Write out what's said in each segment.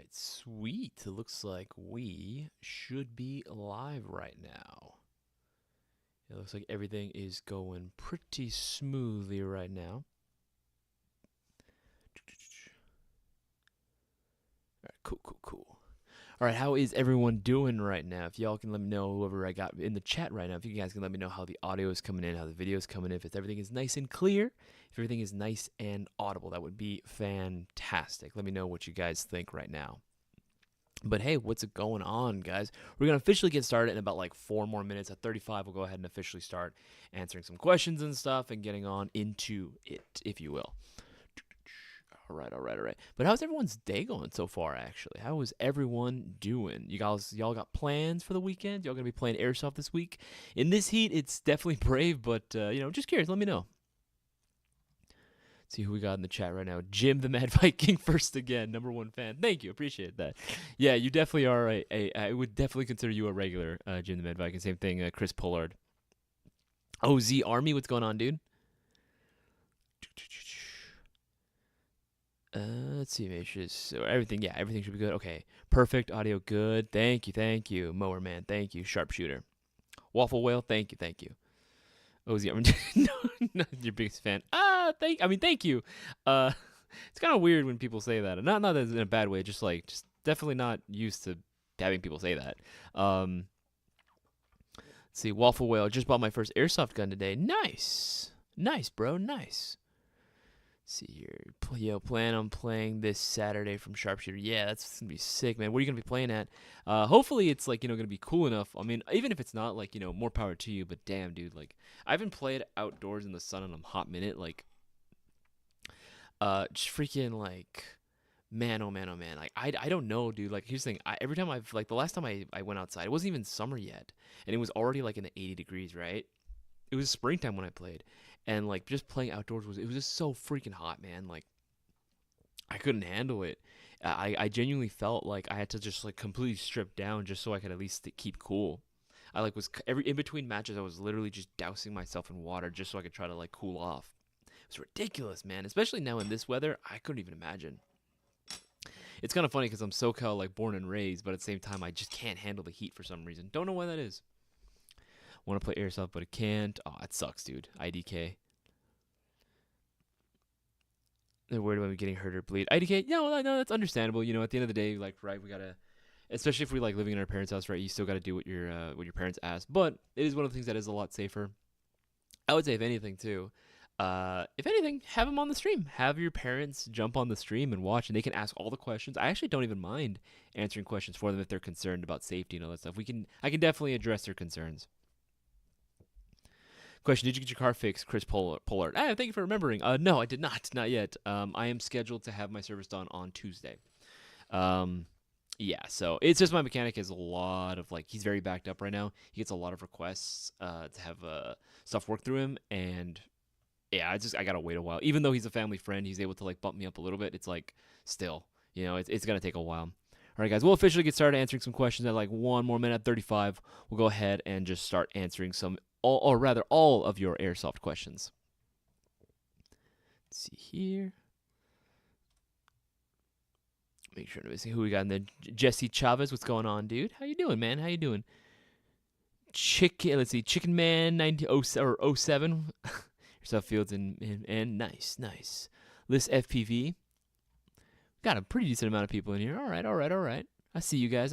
right, sweet. It looks like we should be live right now. It looks like everything is going pretty smoothly right now. All right, cool. All right, how is everyone doing right now? If y'all can let me know, whoever I got in the chat right now, if you guys can let me know how the audio is coming in, how the video is coming in, if everything is nice and clear, if everything is nice and audible, that would be fantastic. Let me know what you guys think right now. But hey, what's going on, guys? We're going to officially get started in about like 4 more minutes. At 35, we'll go ahead and officially start answering some questions and stuff and getting on into it, if you will. All right. But how's everyone's day going so far, actually? How is everyone doing? Y'all got plans for the weekend? Y'all going to be playing Airsoft this week? In this heat, it's definitely brave, but, just curious. Let me know. See who we got in the chat right now. Jim the Mad Viking first again, #1 fan. Thank you, appreciate that. Yeah, you definitely are I would definitely consider you a regular, Jim the Mad Viking. Same thing, Chris Pollard. OZ Army, what's going on, dude? Let's see, make sure so everything should be good. Okay, perfect audio, good. Thank you, Mower Man. Thank you, Sharpshooter. Waffle Whale, thank you. OZ Army, no, your biggest fan. Thank you. It's kind of weird when people say that. Not that in a bad way, just definitely not used to having people say that. Let's see, Waffle Whale, just bought my first airsoft gun today. Nice, bro, nice. Let's see here, plan on playing this Saturday from Sharpshooter. Yeah, that's gonna be sick, man. What are you gonna be playing at? Hopefully it's gonna be cool enough. I mean, even if it's not, more power to you. But damn, dude, I haven't played outdoors in the sun in a hot minute. Just freaking man, oh man. I don't know, dude. Here's the thing. Every time the last time I went outside, it wasn't even summer yet, and it was already in the 80 degrees, right? It was springtime when I played, and just playing outdoors was just so freaking hot, man. I couldn't handle it. I genuinely felt like I had to just completely strip down just so I could at least keep cool. I was in between matches, I was literally just dousing myself in water just so I could try to cool off. It's ridiculous, man. Especially now in this weather, I couldn't even imagine. It's kind of funny because I'm SoCal born and raised, but at the same time I just can't handle the heat for some reason. Don't know why that is. Want to play Airsoft, but I can't. Oh, that sucks, dude. IDK. They're worried about me getting hurt or bleed. IDK, no, that's understandable. At the end of the day, right, we gotta, especially if we living in our parents' house, right? You still gotta do what your parents ask. But it is one of the things that is a lot safer. I would say, if anything, too. Have them on the stream. Have your parents jump on the stream and watch, and they can ask all the questions. I actually don't even mind answering questions for them if they're concerned about safety and all that stuff. I can definitely address their concerns. Question: did you get your car fixed, Chris Pollard? Thank you for remembering. No, I did not yet. I am scheduled to have my service done on Tuesday. Yeah, so it's just my mechanic has a lot of he's very backed up right now. He gets a lot of requests to have stuff work through him, and yeah, I gotta wait a while. Even though he's a family friend, he's able to bump me up a little bit. It's still, it's gonna take a while. All right, guys, we'll officially get started answering some questions at 1 more minute. At 35, we'll go ahead and just start answering all of your Airsoft questions. Let's see here. Make sure to see who we got in there. Jesse Chavez, what's going on, dude? How you doing, man? How you doing? Let's see, Chicken Man 07. Airsoft Fields and nice. List FPV. Got a pretty decent amount of people in here. All right. I see you guys.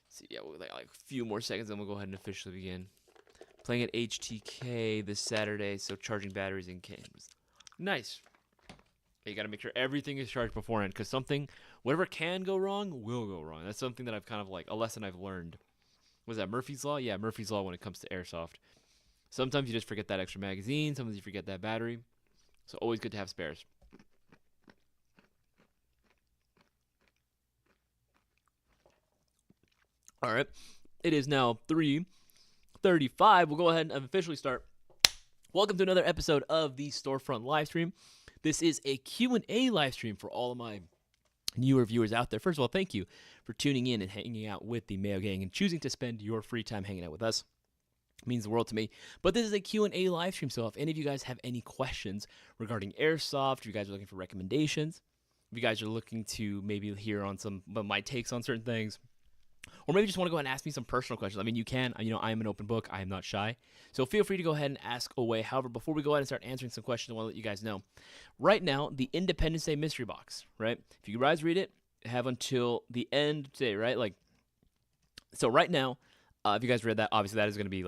So yeah, we'll a few more seconds, then we'll go ahead and officially begin. Playing at HTK this Saturday, so charging batteries in cans. Nice. You got to make sure everything is charged beforehand, because whatever can go wrong, will go wrong. That's something that I've kind of a lesson I've learned. Was that Murphy's Law? Yeah, Murphy's Law when it comes to Airsoft. Sometimes you just forget that extra magazine. Sometimes you forget that battery. So always good to have spares. All right. It is now 3:35. We'll go ahead and officially start. Welcome to another episode of the Storefront livestream. This is a Q&A livestream for all of my newer viewers out there. First of all, thank you for tuning in and hanging out with the Mayo Gang and choosing to spend your free time hanging out with us. Means the world to me. But this is a Q&A live stream, so if any of you guys have any questions regarding Airsoft, if you guys are looking for recommendations, if you guys are looking to maybe hear on some of my takes on certain things, or maybe just want to go ahead and ask me some personal questions. I mean, you can. I am an open book. I am not shy. So feel free to go ahead and ask away. However, before we go ahead and start answering some questions, I want to let you guys know. Right now, the Independence Day mystery box, right? If you guys read it, have until the end today, right? So right now, if you guys read that, obviously that is going to be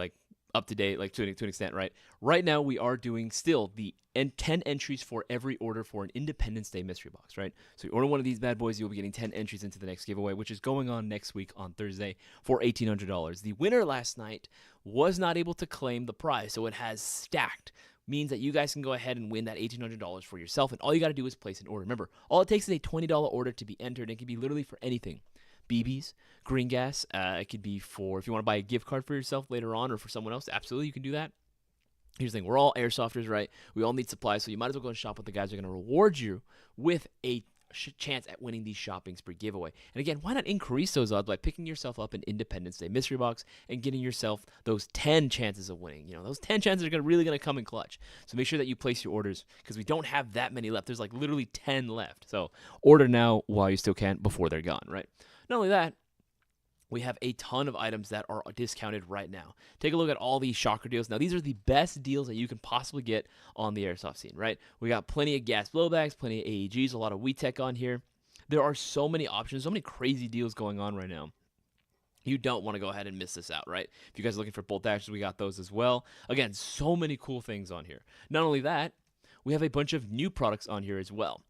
up to date, to an extent, right? Right now, we are doing still the 10 entries for every order for an Independence Day mystery box, right? So you order one of these bad boys, you'll be getting 10 entries into the next giveaway, which is going on next week on Thursday for $1,800. The winner last night was not able to claim the prize, so it has stacked. Means that you guys can go ahead and win that $1,800 for yourself, and all you got to do is place an order. Remember, all it takes is a $20 order to be entered. It can be literally for anything. BBs, green gas. It could be for if you want to buy a gift card for yourself later on or for someone else. Absolutely, you can do that. Here's the thing. We're all airsofters, right? We all need supplies, so you might as well go and shop with the guys who are going to reward you with a chance at winning the shopping spree giveaway. And again, why not increase those odds by picking yourself up an Independence Day mystery box and getting yourself those 10 chances of winning? Those 10 chances are really going to come in clutch. So make sure that you place your orders because we don't have that many left. There's literally 10 left. So order now while you still can before they're gone, right? Not only that, we have a ton of items that are discounted right now. Take a look at all these shocker deals. Now, these are the best deals that you can possibly get on the airsoft scene, right? We got plenty of gas blowbacks, plenty of AEGs, a lot of WeTech on here. There are so many options, so many crazy deals going on right now. You don't want to go ahead and miss this out, right? If you guys are looking for bolt actions, we got those as well. Again, so many cool things on here. Not only that, we have a bunch of new products on here as well.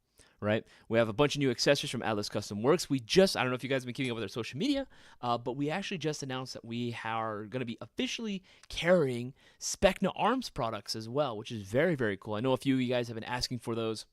Right? We have a bunch of new accessories from Atlas Custom Works. I don't know if you guys have been keeping up with our social media, but we actually just announced that we are going to be officially carrying Specna Arms products as well, which is very, very cool. I know a few of you guys have been asking for those.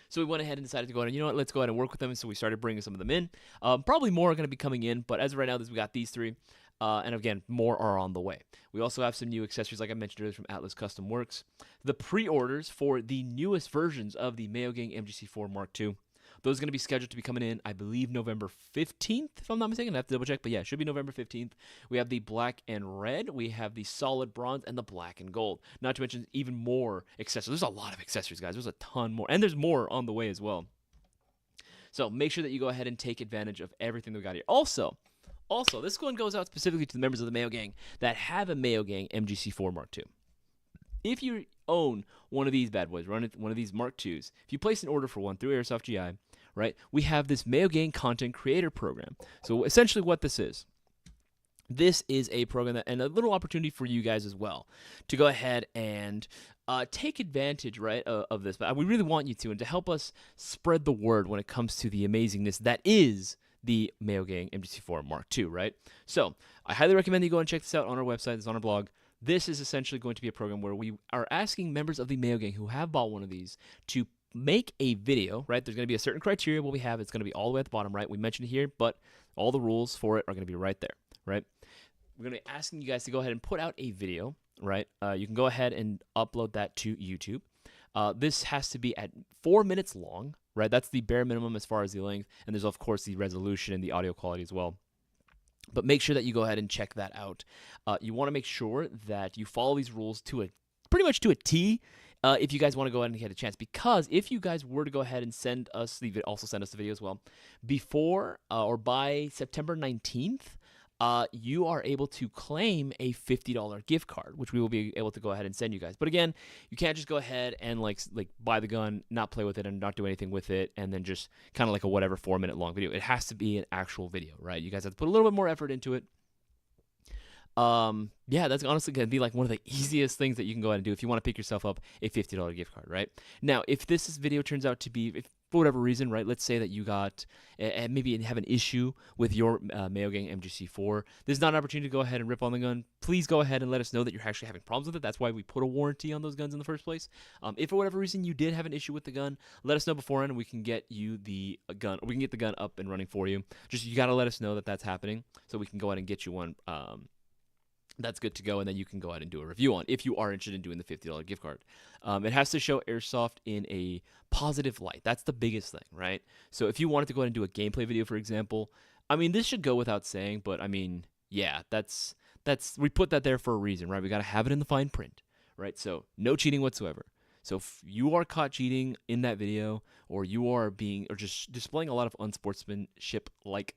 So we went ahead and decided to go ahead and, let's go ahead and work with them. And so we started bringing some of them in. Probably more are going to be coming in, but as of right now, we got these three. And again, more are on the way. We also have some new accessories, like I mentioned earlier, from Atlas Custom Works. The pre-orders for the newest versions of the Mayo Gang MGC4 Mark II, those are going to be scheduled to be coming in, I believe, November 15th, if I'm not mistaken. I have to double check, but yeah, it should be November 15th. We have the black and red. We have the solid bronze and the black and gold. Not to mention even more accessories. There's a lot of accessories, guys. There's a ton more. And there's more on the way as well. So make sure that you go ahead and take advantage of everything that we got here. Also, this one goes out specifically to the members of the Mayo Gang that have a Mayo Gang MGC4 Mark II. If you own one of these bad boys, one of these Mark IIs, if you place an order for one through Airsoft GI, right, we have this Mayo Gang Content Creator Program. So essentially what this is a program and a little opportunity for you guys as well to go ahead and take advantage, right, of this. But we really want you to, and to help us spread the word when it comes to the amazingness that is the Mayo Gang MGC4 Mark II, right? So I highly recommend you go and check this out on our website. It's on our blog. This is essentially going to be a program where we are asking members of the Mayo Gang who have bought one of these to make a video, right? There's going to be a certain criteria what we have. It's going to be all the way at the bottom, right? We mentioned it here, but all the rules for it are going to be right there, right? We're going to be asking you guys to go ahead and put out a video, right? You can go ahead and upload that to YouTube. This has to be at 4 minutes long, right? That's the bare minimum as far as the length. And there's, of course, the resolution and the audio quality as well. But make sure that you go ahead and check that out. You want to make sure that you follow these rules pretty much to a T if you guys want to go ahead and get a chance. Because if you guys were to go ahead and also send us the video as well, before or by September 19th, you are able to claim a $50 gift card, which we will be able to go ahead and send you guys. But again, you can't just go ahead and like buy the gun, not play with it, and not do anything with it, and then just kind of like a whatever 4 minute long video. It has to be an actual video, right? You guys have to put a little bit more effort into it. Yeah, that's honestly going to be like one of the easiest things that you can go ahead and do if you want to pick yourself up a $50 gift card, right? Now, if this video turns out to be, for whatever reason, right, let's say that you got, maybe have an issue with your Mayo Gang MGC4, this is not an opportunity to go ahead and rip on the gun. Please go ahead and let us know that you're actually having problems with it. That's why we put a warranty on those guns in the first place. If for whatever reason you did have an issue with the gun, let us know beforehand and we can get you the gun, or we can get the gun up and running for you. Just, you got to let us know that that's happening so we can go ahead and get you one, that's good to go, and then you can go ahead and do a review on if you are interested in doing the $50 gift card. It has to show Airsoft in a positive light. That's the biggest thing, right? So if you wanted to go ahead and do a gameplay video, for example, I mean, this should go without saying, but I mean, yeah, that's we put that there for a reason, right? We got to have it in the fine print, right? So no cheating whatsoever. So if you are caught cheating in that video, or you are just displaying a lot of unsportsmanship like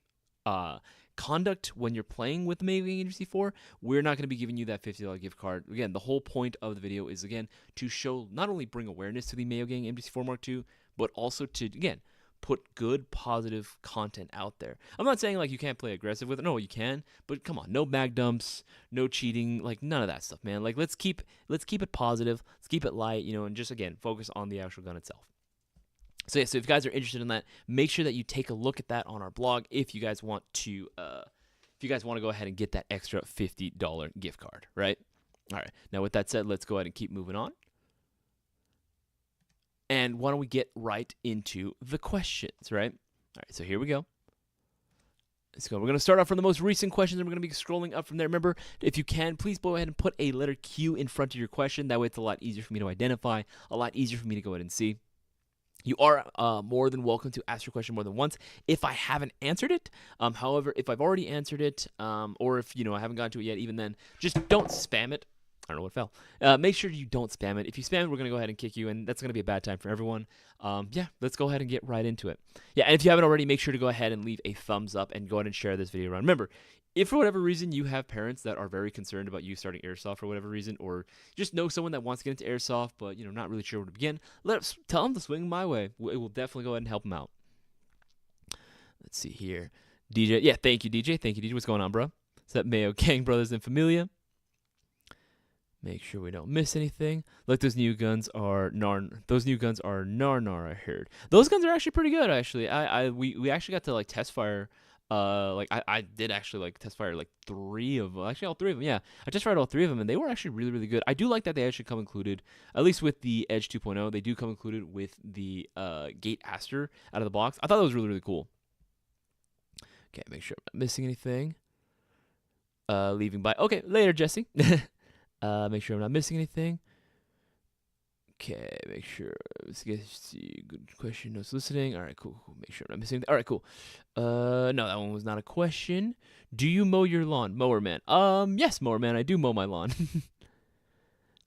conduct when you're playing with the Mayo Gang MGC4, we're not going to be giving you that $50 gift card. Again, the whole point of the video is, again, to show, not only bring awareness to the Mayo Gang MGC4 Mark II, but also to, again, put good, positive content out there. I'm not saying like you can't play aggressive with it. No, you can, but come on, no mag dumps, no cheating, like none of that stuff, man. Like let's keep it positive, let's keep it light, and just, again, focus on the actual gun itself. So yeah, so if you guys are interested in that, make sure that you take a look at that on our blog if you guys want to go ahead and get that extra $50 gift card, right? All right. Now with that said, let's go ahead and keep moving on. And why don't we get right into the questions, right? All right, so here we go. Let's go. We're going to start off from the most recent questions, and we're going to be scrolling up from there. Remember, if you can, please go ahead and put a letter Q in front of your question. That way it's a lot easier for me to identify, a lot easier for me to go ahead and see. You are more than welcome to ask your question more than once if I haven't answered it. However, if I've already answered it, or if I haven't gotten to it yet, even then, just don't spam it. I don't know what fell. Make sure you don't spam it. If you spam it, we're going to go ahead and kick you, and that's going to be a bad time for everyone. Yeah, let's go ahead and get right into it. Yeah, and if you haven't already, make sure to go ahead and leave a thumbs up and go ahead and share this video around. Remember, if for whatever reason you have parents that are very concerned about you starting Airsoft for whatever reason, or just know someone that wants to get into Airsoft but not really sure where to begin, tell them to swing my way. It will definitely go ahead and help them out. Let's see here. DJ, yeah, thank you, DJ. Thank you, DJ. What's going on, bro? Is that Mayo Gang Brothers and Familia? Make sure we don't miss anything. Like those new guns are nar, I heard. Those guns are actually pretty good, actually. We actually got to like test fire. I did actually like test fire like all 3 of them. Yeah, I test fired all 3 of them, and they were actually really, really good. I do like that they actually come included, at least with the Edge 2.0. They do come included with the Gate Aster out of the box. I thought that was really, really cool. Okay, make sure I'm not missing anything. Leaving by. Okay, later, Jesse. Make sure I'm not missing anything. Okay, make sure. Let's see. Good question. No soliciting. All right, cool. Make sure I'm not missing anything. All right, cool. No, that one was not a question. Do you mow your lawn, Mower Man? Yes, Mower Man. I do mow my lawn.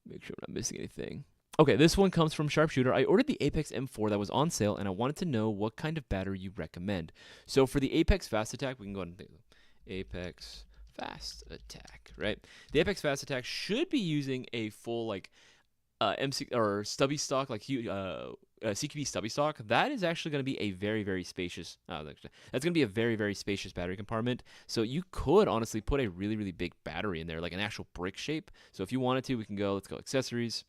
Make sure I'm not missing anything. Okay, this one comes from Sharpshooter. I ordered the Apex M4 that was on sale, and I wanted to know what kind of battery you recommend. So for the Apex Fast Attack, we can go ahead and think Apex Fast Attack, right? The Apex Fast Attack should be using a full MC or stubby stock, CQB stubby stock. That is actually going to be a very, very spacious. That's going to be a very, very spacious battery compartment. So you could honestly put a really, really big battery in there, like an actual brick shape. So if you wanted to, we can go. Let's go accessories.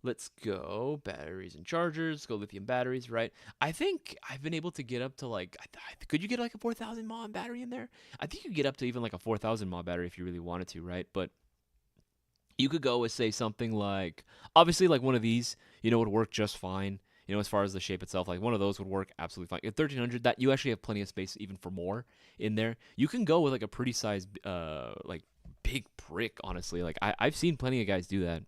Let's go batteries and chargers. Let's go lithium batteries, right? I think I've been able to get up to could you get like a 4,000 mAh battery in there? I think you could get up to even like a 4,000 mAh battery if you really wanted to, right? But you could go with, say, something like, obviously, like one of these, would work just fine. As far as the shape itself, like one of those would work absolutely fine. At 1,300, that you actually have plenty of space even for more in there. You can go with like a pretty sized, big brick, honestly. Like I've seen plenty of guys do that.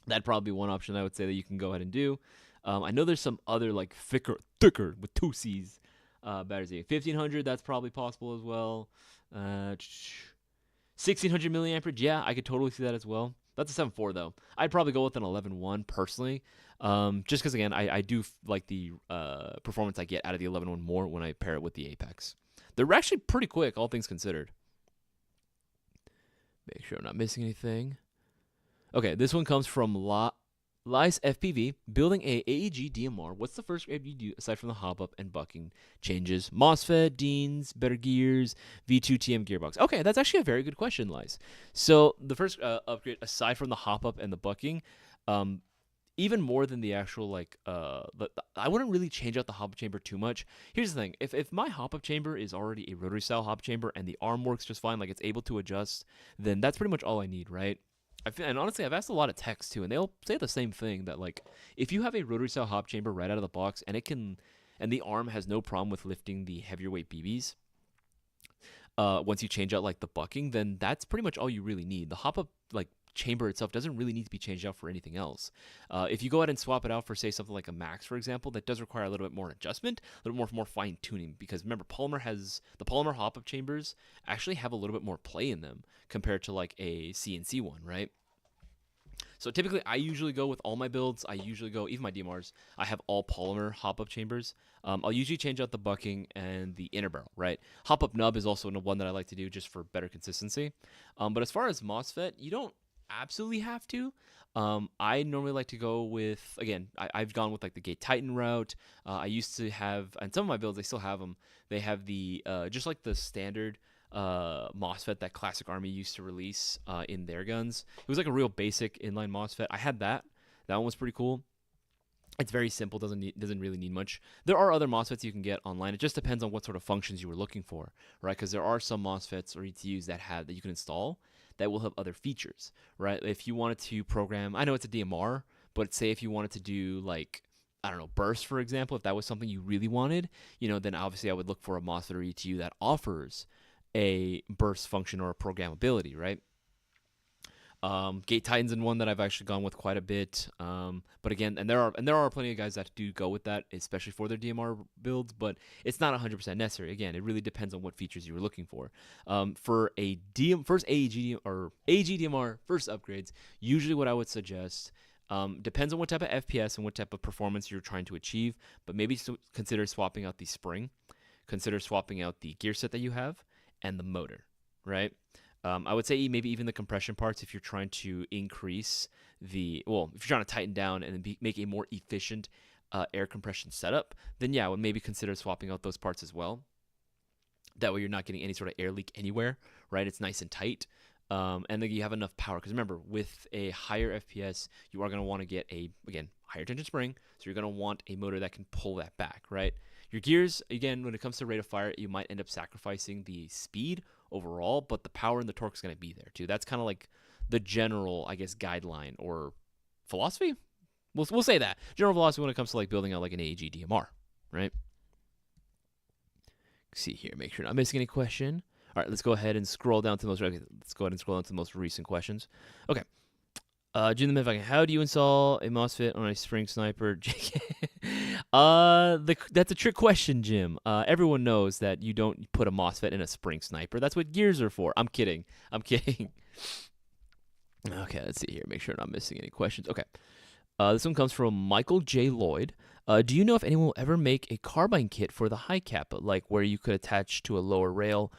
That'd probably be one option I would say that you can go ahead and do. I know there's some other like thicker with 2 C's batteries. 1,500, that's probably possible as well. 1,600 milliampere, yeah, I could totally see that as well. That's a 7.4 though. I'd probably go with an 11.1 personally, just because again I do like the performance I get out of the 11.1 more when I pair it with the Apex. They're actually pretty quick, all things considered. Make sure I'm not missing anything. Okay, this one comes from Lies FPV. Building a AEG DMR. What's the first upgrade you do aside from the hop up and bucking changes? MOSFET, Deans, better gears, V2 TM gearbox. Okay, that's actually a very good question, Lies. So the first upgrade aside from the hop up and the bucking, even more than the actual I wouldn't really change out the hop up chamber too much. Here's the thing: if my hop up chamber is already a rotary style hop chamber and the arm works just fine, like it's able to adjust, then that's pretty much all I need, right? And honestly, I've asked a lot of techs too, and they'll say the same thing, that like if you have a rotary style hop chamber right out of the box and the arm has no problem with lifting the heavier weight BBs, once you change out like the bucking, then that's pretty much all you really need. The hop up like chamber itself doesn't really need to be changed out for anything else. If you go ahead and swap it out for, say, something like a Max, for example, that does require a little bit more adjustment, a little more fine tuning, because remember, the polymer hop-up chambers actually have a little bit more play in them compared to like a CNC one, right? So typically, I usually go with all my builds. Even my DMRs, I have all polymer hop-up chambers. I'll usually change out the bucking and the inner barrel, right? Hop-up nub is also one that I like to do just for better consistency. But as far as MOSFET, you don't absolutely have to. I normally like to go with, again, I've gone with like the Gate Titan route. I used to have, and some of my builds, they still have them. They have the, just like the standard MOSFET that Classic Army used to release in their guns. It was like a real basic inline MOSFET. I had that. That one was pretty cool. It's very simple, doesn't really need much. There are other MOSFETs you can get online. It just depends on what sort of functions you were looking for, right? Because there are some MOSFETs or ETUs that you can install that will have other features, right? If you wanted to program, I know it's a DMR, but say if you wanted to do like, I don't know, burst, for example, if that was something you really wanted, then obviously I would look for a MOSFET or ETU that offers a burst function or a programmability, right? Gate Titan's in one that I've actually gone with quite a bit. But again, and there are plenty of guys that do go with that, especially for their DMR builds, but it's not 100% necessary. Again, it really depends on what features you were looking for. For a first AEG or AEG DMR first upgrades, usually what I would suggest, depends on what type of FPS and what type of performance you're trying to achieve, but maybe consider swapping out the spring, consider swapping out the gear set that you have, and the motor, right? I would say maybe even the compression parts if you're trying to increase if you're trying to tighten down and make a more efficient air compression setup, then yeah, I would maybe consider swapping out those parts as well. That way you're not getting any sort of air leak anywhere, right? It's nice and tight. And then you have enough power. Because remember, with a higher FPS, you are going to want to get higher tension spring. So you're going to want a motor that can pull that back, right? Your gears, again, when it comes to rate of fire, you might end up sacrificing the speed overall, but the power and the torque is going to be there too. That's kind of like the general, I guess, guideline or philosophy. We'll say that general philosophy when it comes to like building out like an AEG DMR, right? Let's see here, make sure I'm not missing any question. All right, let's go ahead and scroll down to the most recent questions. Okay. Jim the Myth, how do you install a MOSFET on a spring sniper? That's a trick question, Jim. Everyone knows that you don't put a MOSFET in a spring sniper. That's what gears are for. I'm kidding. Okay, let's see here. Make sure I'm not missing any questions. Okay. This one comes from Michael J. Lloyd. Do you know if anyone will ever make a carbine kit for the high cap, like where you could attach to a lower rail,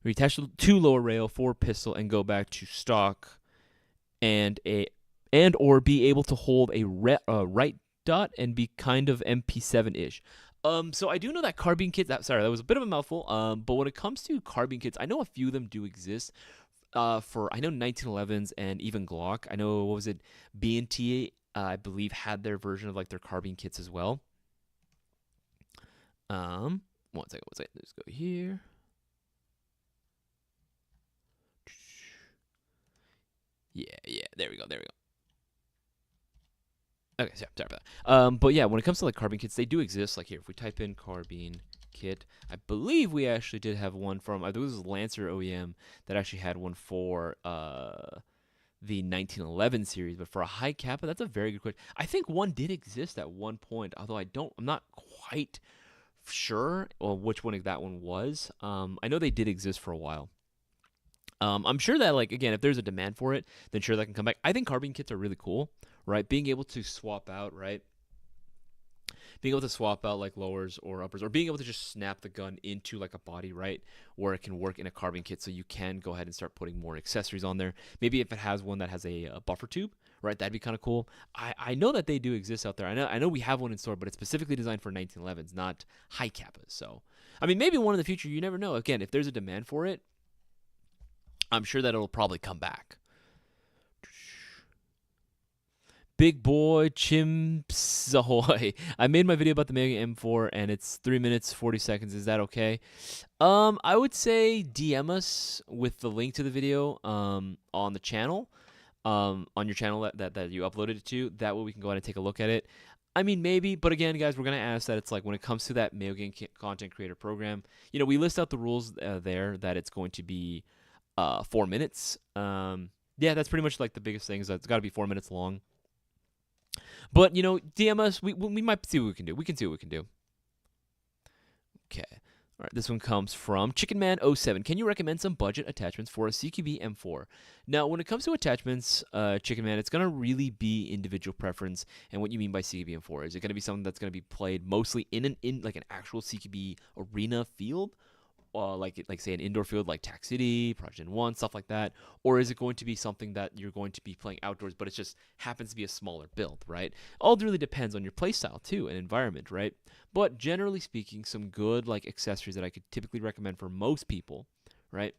or attach to lower rail for pistol and go back to stock? Or be able to hold a right dot and be kind of MP7-ish. So I do know that carbine kits. That was a bit of a mouthful. But when it comes to carbine kits, I know a few of them do exist. I know 1911s and even Glock. I know B&T. I believe had their version of like their carbine kits as well. One second. Let's go here. Yeah, there we go. Okay, sorry for that. But yeah, when it comes to like carbine kits, they do exist. Like here, if we type in carbine kit, I believe we actually did have one from, I think it was Lancer OEM that actually had one for the 1911 series. But for a high kappa, that's a very good question. I think one did exist at one point, although I'm not quite sure which one that one was. I know they did exist for a while. I'm sure that, like, again, if there's a demand for it, then sure, that can come back. I think carbine kits are really cool, right? Being able to swap out, right? Being able to swap out, like, lowers or uppers, or being able to just snap the gun into, like, a body, right? Where it can work in a carbine kit, so you can go ahead and start putting more accessories on there. Maybe if it has one that has a buffer tube, right? That'd be kind of cool. I know that they do exist out there. I know we have one in store, but it's specifically designed for 1911s, not high kappas. So, I mean, maybe one in the future, you never know. Again, if there's a demand for it, I'm sure that it'll probably come back. Big boy chimps ahoy. I made my video about the Mayo Gang M4 and it's 3 minutes 40 seconds. Is that okay? I would say DM us with the link to the video on the channel, on your channel that you uploaded it to. That way we can go ahead and take a look at it. I mean, maybe, but again, guys, we're going to ask that it's like when it comes to that Mayo Gang content creator program, you know, we list out the rules there that it's going to be 4 minutes. Yeah, that's pretty much like the biggest thing is that it's got to be 4 minutes long. But DM us. We might see what we can do. We can see what we can do. Okay. All right, this one comes from Chickenman07. Can you recommend some budget attachments for a CQB M4? Now, when it comes to attachments, Chickenman, it's going to really be individual preference and what you mean by CQB M4. Is it going to be something that's going to be played mostly in like an actual CQB arena field? Like say an indoor field like Tac City, Project N1, stuff like that, or is it going to be something that you're going to be playing outdoors, but it just happens to be a smaller build, right? All really depends on your playstyle too and environment, right? But generally speaking, some good like accessories that I could typically recommend for most people, right?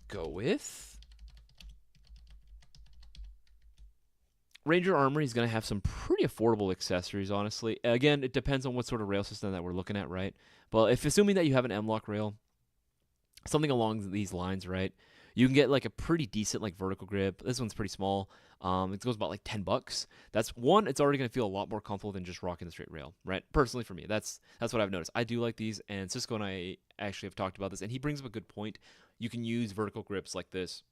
Go with Ranger Armory is going to have some pretty affordable accessories, honestly. Again, it depends on what sort of rail system that we're looking at, right? But if assuming that you have an M-LOK rail, something along these lines, right? You can get like a pretty decent like vertical grip. This one's pretty small. It goes about like $10. That's one. It's already going to feel a lot more comfortable than just rocking the straight rail, right? Personally, for me, that's what I've noticed. I do like these, and Cisco and I actually have talked about this, and he brings up a good point. You can use vertical grips like this,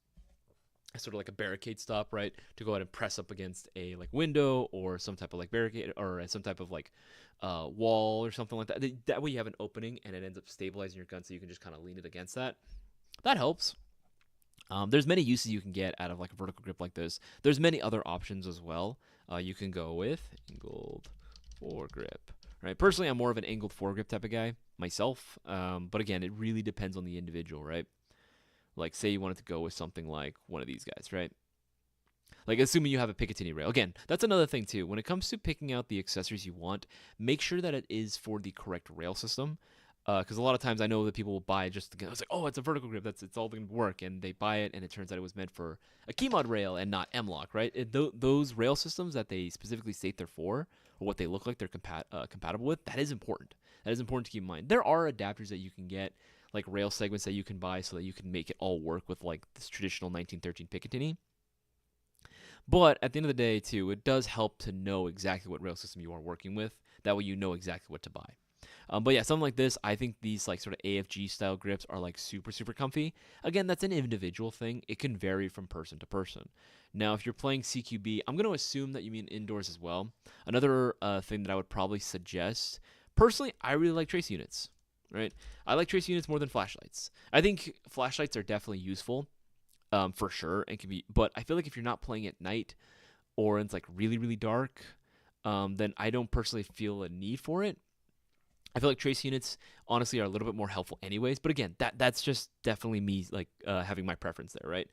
sort of like a barricade stop, right, to go ahead and press up against a like window or some type of like barricade or some type of like wall or something like that. That way you have an opening and it ends up stabilizing your gun, so you can just kind of lean it against that. That helps. There's many uses you can get out of like a vertical grip like this. There's many other options as well. You can go with angled foregrip. Right. Personally, I'm more of an angled foregrip type of guy myself. But again, it really depends on the individual, right? Like, say you wanted to go with something like one of these guys, right? Like, assuming you have a Picatinny rail. Again, that's another thing, too. When it comes to picking out the accessories you want, make sure that it is for the correct rail system. Because a lot of times I know that people will buy it just to get, it's like, oh, it's a vertical grip. It's all going to work. And they buy it, and it turns out it was meant for a Keymod rail and not M-LOK, right? Those rail systems that they specifically state they're for, or what they look like they're compatible with, that is important. That is important to keep in mind. There are adapters that you can get, like rail segments that you can buy so that you can make it all work with like this traditional 1913 Picatinny. But at the end of the day, too, it does help to know exactly what rail system you are working with. That way you know exactly what to buy. But yeah, something like this, I think these like sort of AFG style grips are like super, super comfy. Again, that's an individual thing. It can vary from person to person. Now, if you're playing CQB, I'm going to assume that you mean indoors as well. Another thing that I would probably suggest, personally, I really like trace units. Right, I like trace units more than flashlights. I think flashlights are definitely useful, for sure, and can be. But I feel like if you're not playing at night, or it's like really, really dark, then I don't personally feel a need for it. I feel like trace units honestly are a little bit more helpful, anyways. But again, that's just definitely me like having my preference there, right?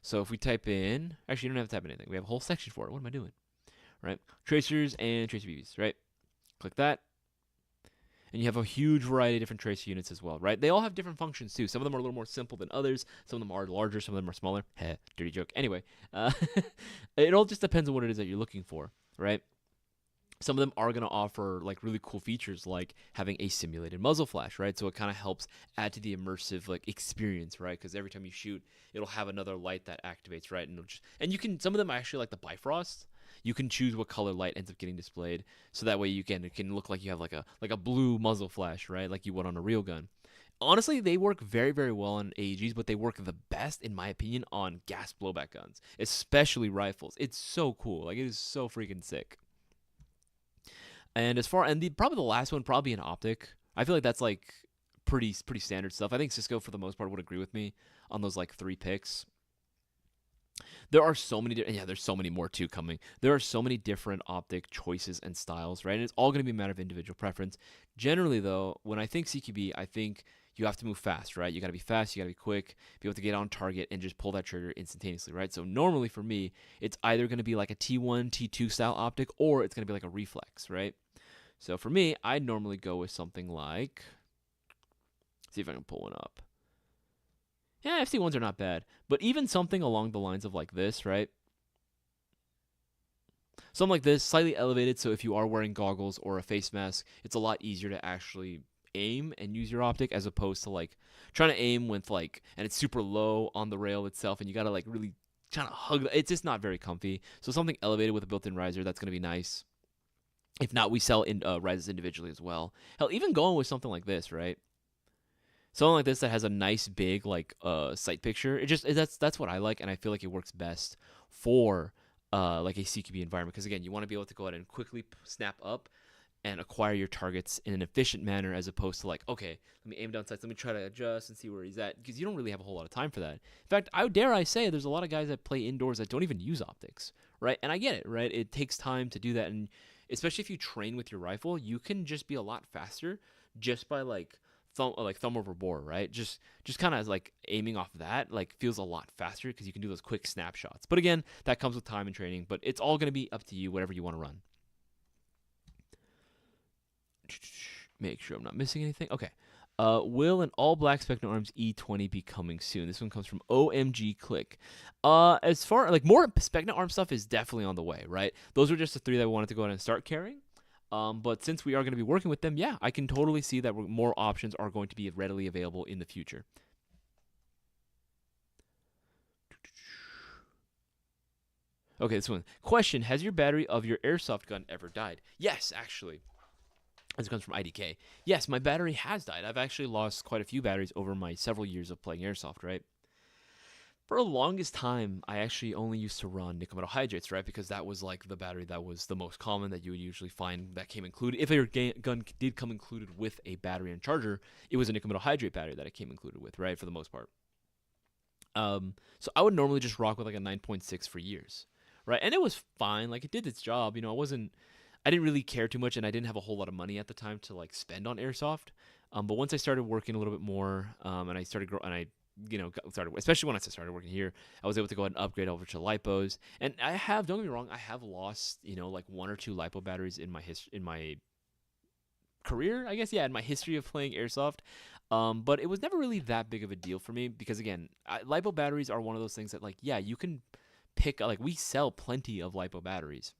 So if we type in, actually, you don't have to type in anything. We have a whole section for it. What am I doing? Right, tracers and tracer BBs. Right, click that. And you have a huge variety of different tracer units as well, right? They all have different functions, too. Some of them are a little more simple than others. Some of them are larger. Some of them are smaller. Heh, dirty joke. Anyway, it all just depends on what it is that you're looking for, right? Some of them are going to offer, like, really cool features, like having a simulated muzzle flash, right? So it kind of helps add to the immersive, like, experience, right? Because every time you shoot, it'll have another light that activates, right? And you can, some of them actually like the Bifrost. You can choose what color light ends up getting displayed, so that way it can look like you have like a blue muzzle flash, right? Like you would on a real gun. Honestly, they work very, very well on AEGs, but they work the best, in my opinion, on gas blowback guns, especially rifles. It's so cool. Like, it is so freaking sick. And probably the last one, probably an optic. I feel like that's like pretty standard stuff. I think Cisco, for the most part, would agree with me on those like 3 picks. There are so many, there's so many more too coming. There are so many different optic choices and styles, right? And it's all going to be a matter of individual preference. Generally, though, when I think CQB, I think you have to move fast, right? You got to be fast, you got to be quick, be able to get on target and just pull that trigger instantaneously, right? So normally for me, it's either going to be like a T1, T2 style optic, or it's going to be like a reflex, right? So for me, I'd normally go with something like, see if I can pull one up. Yeah, FC1s are not bad. But even something along the lines of like this, right? Something like this, slightly elevated, so if you are wearing goggles or a face mask, it's a lot easier to actually aim and use your optic, as opposed to like trying to aim with like, and it's super low on the rail itself, and you gotta like really trying to hug. It's just not very comfy. So something elevated with a built-in riser, that's gonna be nice. If not, we sell risers individually as well. Hell, even going with something like this, right? Something like this that has a nice big like sight picture. It just that's what I like, and I feel like it works best for like a CQB environment because again, you want to be able to go ahead and quickly snap up and acquire your targets in an efficient manner as opposed to like, okay, let me aim down sights, let me try to adjust and see where he's at because you don't really have a whole lot of time for that. In fact, I say there's a lot of guys that play indoors that don't even use optics, right? And I get it, right? It takes time to do that, and especially if you train with your rifle, you can just be a lot faster just by like thumb over bore, right? Just kind of like aiming off that like feels a lot faster because you can do those quick snapshots. But again, that comes with time and training. But it's all going to be up to you, whatever you want to run. Make sure I'm not missing anything. Okay. Will an all black Spectrum Arms E20 be coming soon? This one comes from OMG Click. As far like more Spectrum Arm stuff is definitely on the way, right? Those were just the 3 that we wanted to go ahead and start carrying. But since we are going to be working with them, yeah, I can totally see that more options are going to be readily available in the future. Okay, this one. Question, has your battery of your airsoft gun ever died? Yes, actually. This comes from IDK. Yes, my battery has died. I've actually lost quite a few batteries over my several years of playing airsoft, right? For the longest time, I actually only used to run nickel metal hydrates, right? Because that was like the battery that was the most common that you would usually find that came included. If your gun did come included with a battery and charger, it was a nickel metal hydrate battery that it came included with, right? For the most part. So I would normally just rock with like a 9.6 for years, right? And it was fine. Like it did its job. You know, I didn't really care too much, and I didn't have a whole lot of money at the time to like spend on airsoft. But once I started working a little bit more, and I started started, especially when I started working here, I was able to go ahead and upgrade over to lipos. And don't get me wrong, I have lost, like 1 or 2 lipo batteries in my career, I guess, yeah, in my history of playing airsoft. But it was never really that big of a deal for me because again, lipo batteries are one of those things that like, yeah, you can pick, like we sell plenty of lipo batteries.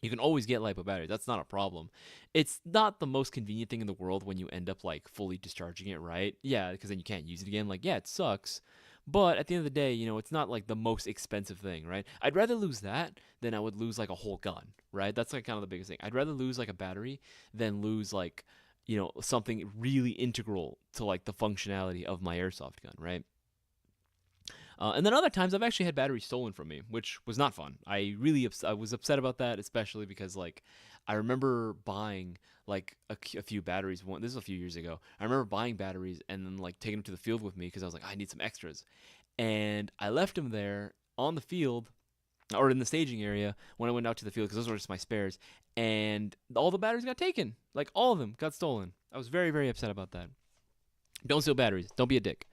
You can always get lipo batteries. That's not a problem. It's not the most convenient thing in the world when you end up like fully discharging it, right? Yeah, because then you can't use it again. Like, yeah, it sucks. But at the end of the day, it's not like the most expensive thing, right? I'd rather lose that than I would lose like a whole gun, right? That's like kind of the biggest thing. I'd rather lose like a battery than lose like, something really integral to like the functionality of my airsoft gun, right? And then other times I've actually had batteries stolen from me, which was not fun. I was upset about that, especially because like I remember buying like a few batteries. This is a few years ago. I remember buying batteries and then like taking them to the field with me because I was like, I need some extras, and I left them there on the field or in the staging area when I went out to the field because those were just my spares, and all the batteries got taken. Like all of them got stolen. I was very, very upset about that. Don't steal batteries. Don't be a dick.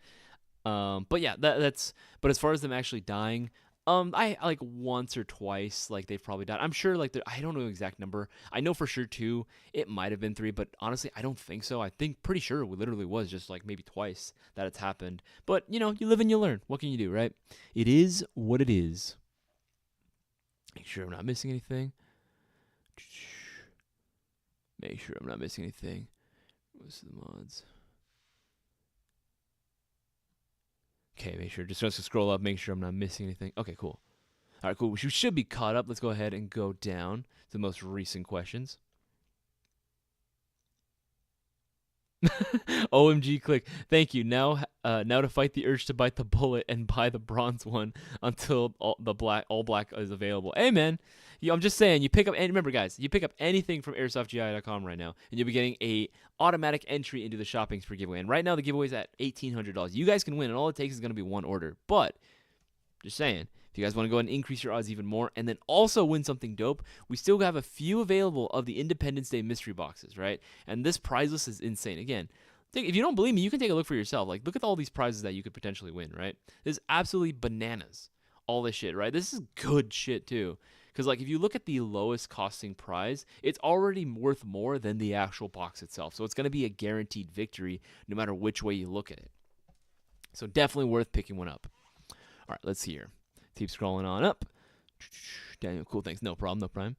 But yeah, that's. But as far as them actually dying, I like once or twice, like they've probably died. I'm sure, like I don't know the exact number. I know for sure 2. It might have been 3, but honestly, I don't think so. I think pretty sure it literally was just like maybe twice that it's happened. But you live and you learn. What can you do, right? It is what it is. Make sure I'm not missing anything. Make sure I'm not missing anything. What's the mods? Okay, make sure. Just to scroll up, make sure I'm not missing anything. Okay, cool. All right, cool. We should be caught up. Let's go ahead and go down to the most recent questions. OMG click. Thank you. Now to fight the urge to bite the bullet and buy the bronze one until all black is available. Hey man, I'm just saying, you pick up, and remember guys, you pick up anything from airsoftgi.com right now and you'll be getting a automatic entry into the shopping spree giveaway. And right now the giveaway is at $1,800. You guys can win, and all it takes is going to be one order. But just saying, if you guys want to go and increase your odds even more and then also win something dope, we still have a few available of the Independence Day mystery boxes, right? And this prize list is insane. Again, if you don't believe me, you can take a look for yourself. Like, look at all these prizes that you could potentially win, right? This is absolutely bananas, all this shit, right? This is good shit, too. Because, like, if you look at the lowest costing prize, it's already worth more than the actual box itself. So it's going to be a guaranteed victory no matter which way you look at it. So definitely worth picking one up. All right, let's see here. Keep scrolling on up. Daniel, cool, thanks. No problem.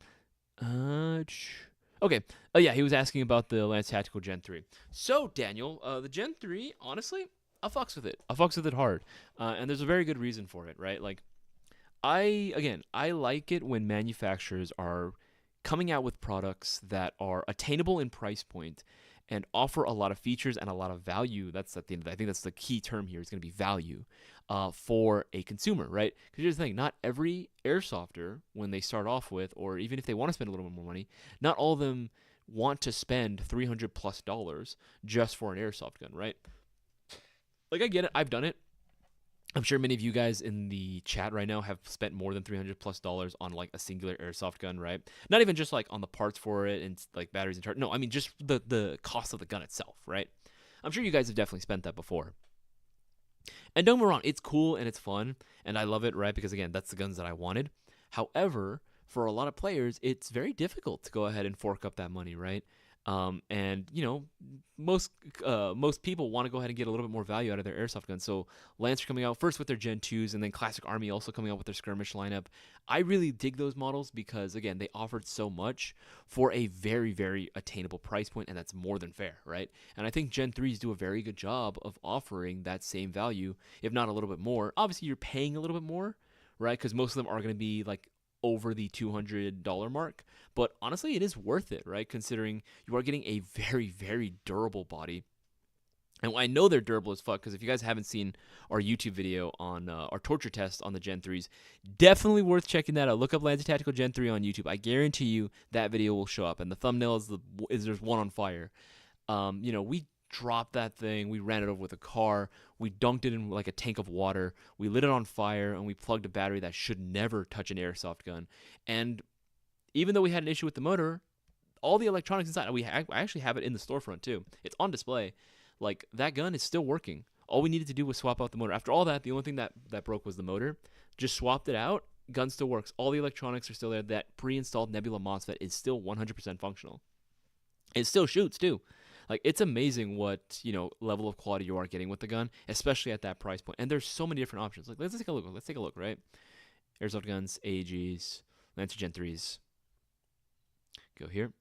Okay. Oh, yeah, he was asking about the Lance Tactical Gen 3. So, Daniel, the Gen 3, honestly, I fucks with it. I fucks with it hard. And there's a very good reason for it, right? Like, I like it when manufacturers are coming out with products that are attainable in price point and offer a lot of features and a lot of value. That's at the end of the, I think that's the key term here is going to be value for a consumer, right? Because here's the thing, not every airsofter, when they start off with, or even if they want to spend a little bit more money, not all of them want to spend $300+ just for an airsoft gun, right? Like, I get it. I've done it. I'm sure many of you guys in the chat right now have spent more than $300+ on like a singular airsoft gun, right? Not even just like on the parts for it and like batteries and charge. No, I mean just the cost of the gun itself, right? I'm sure you guys have definitely spent that before. And don't get me wrong, it's cool and it's fun and I love it, right? Because again, that's the guns that I wanted. However, for a lot of players, it's very difficult to go ahead and fork up that money, right? And you know, most people want to go ahead and get a little bit more value out of their airsoft guns. So Lancer coming out first with their Gen 2s, and then Classic Army also coming out with their skirmish lineup. I really dig those models because again, they offered so much for a very, very attainable price point, and that's more than fair, right? And I think Gen 3s do a very good job of offering that same value, if not a little bit more. Obviously, you're paying a little bit more, right? Because most of them are going to be like over the $200 mark, but honestly it is worth it, right? Considering you are getting a very, very durable body. And I know they're durable as fuck, because if you guys haven't seen our YouTube video on our torture test on the Gen 3s, definitely worth checking that out. Look up Lancer Tactical Gen 3 on YouTube. I guarantee you that video will show up, and the thumbnail is there's one on fire. You know, we dropped that thing, we ran it over with a car, we dunked it in like a tank of water, we lit it on fire, and we plugged a battery that should never touch an airsoft gun. And even though we had an issue with the motor, all the electronics inside, I actually have it in the storefront too, it's on display, like that gun is still working. All we needed to do was swap out the motor. After all that, the only thing that broke was the motor. Just swapped it out, gun still works, all the electronics are still there, that pre-installed Nebula MOSFET is still 100% functional. It still shoots too. Like, it's amazing what, you know, level of quality you are getting with the gun, especially at that price point. And there's so many different options. Like, let's take a look. Let's take a look, right? Airsoft guns, AEGs, Lancer Gen 3s. Go here.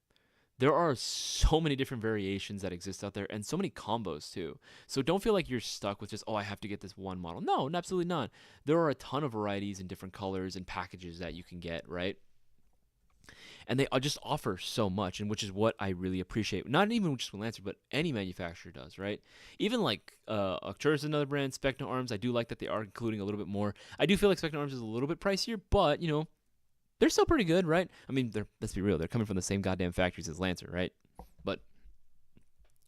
There are so many different variations that exist out there, and so many combos too. So don't feel like you're stuck with just, oh, I have to get this one model. No, absolutely not. There are a ton of varieties and different colors and packages that you can get, right? And they just offer so much, and which is what I really appreciate. Not even just with Lancer, but any manufacturer does, right? Even like Arcturus is another brand, Spectre Arms. I do like that they are including a little bit more. I do feel like Spectre Arms is a little bit pricier, but you know, they're still pretty good, right? I mean, let's be real, they're coming from the same goddamn factories as Lancer, right? But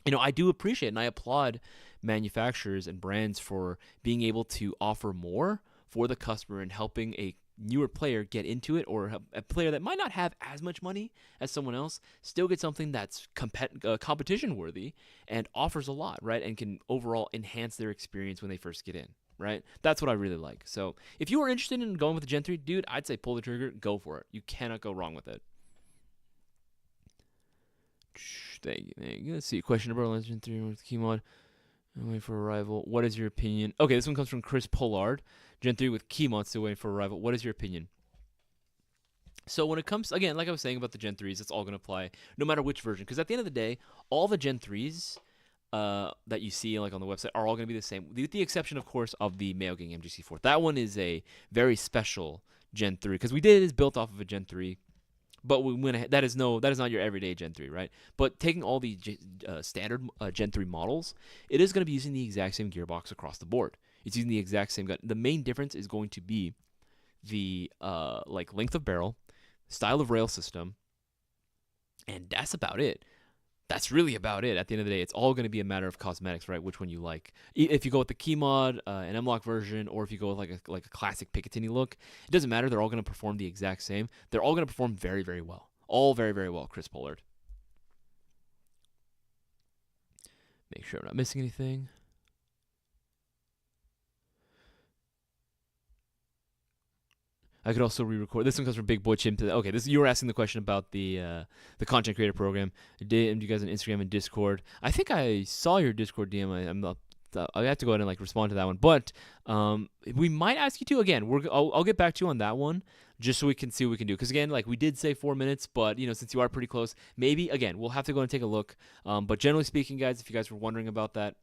you know, I do appreciate and I applaud manufacturers and brands for being able to offer more for the customer and helping a newer player get into it, or a player that might not have as much money as someone else still get something that's competition worthy and offers a lot, right? And can overall enhance their experience when they first get in, right? That's what I really like. So if you are interested in going with the Gen 3, dude, I'd say pull the trigger, go for it. You cannot go wrong with it. Thank you. Let's see. Question about Gen 3 with key mod. Waiting for arrival. What is your opinion? Okay, this one comes from Chris Pollard. Gen 3 with key mod still waiting for arrival. What is your opinion? So when it comes, again, like I was saying about the Gen 3s, it's all going to apply no matter which version. Because at the end of the day, all the Gen 3s that you see like on the website are all going to be the same. With the exception, of course, of the Mayo Gang MGC4. That one is a very special Gen 3. Because it is built off of a Gen 3. But we went ahead, that is not your everyday Gen 3, right? But taking all the standard Gen 3 models, it is going to be using the exact same gearbox across the board. It's using the exact same gun. The main difference is going to be the like length of barrel, style of rail system, and that's about it. That's really about it. At the end of the day, it's all going to be a matter of cosmetics, right? Which one you like. If you go with the key mod, an M-Lock version, or if you go with like a classic Picatinny look, it doesn't matter. They're all going to perform the exact same. They're all going to perform very, very well. All very, very well, Chris Pollard. Make sure I'm not missing anything. I could also re-record. This one comes from Big Boy Chim. Okay, you were asking the question about the content creator program. DM you guys on Instagram and Discord. I think I saw your Discord DM. I have to go ahead and like respond to that one. But we might ask you to again. I'll get back to you on that one just so we can see what we can do. Because again, like we did say 4 minutes, but you know since you are pretty close, maybe again we'll have to go and take a look. But generally speaking, guys, if you guys were wondering about that.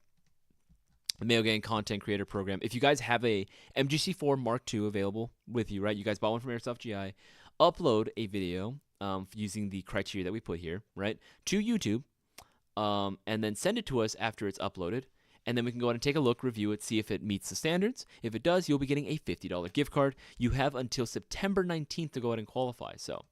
The Mayo Gang Content Creator Program. If you guys have a MGC4 Mark II available with you, right? You guys bought one from Airsoft GI. Upload a video using the criteria that we put here, right? To YouTube. and then send it to us after it's uploaded. And then we can go ahead and take a look, review it, see if it meets the standards. If it does, you'll be getting a $50 gift card. You have until September 19th to go ahead and qualify. So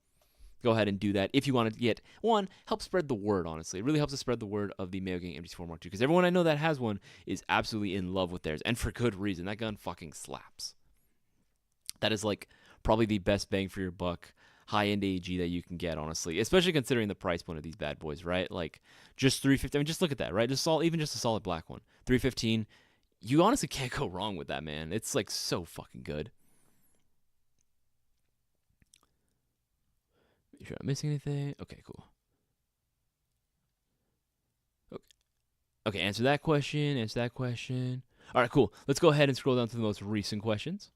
go ahead and do that if you want to get one. Help spread the word, honestly. It really helps to spread the word of the Mayo Gang MG4 Mark II, because everyone I know that has one is absolutely in love with theirs, and for good reason. That gun fucking slaps. That is like probably the best bang for your buck high-end AG that you can get, honestly, especially considering the price point of these bad boys, right? Like just $350. I mean, just look at that, right? Even just a solid black one, $315. You honestly can't go wrong with that, man. It's like so fucking good. Make sure I'm missing anything. Okay, cool. Okay, answer that question. Answer that question. All right, cool. Let's go ahead and scroll down to the most recent questions.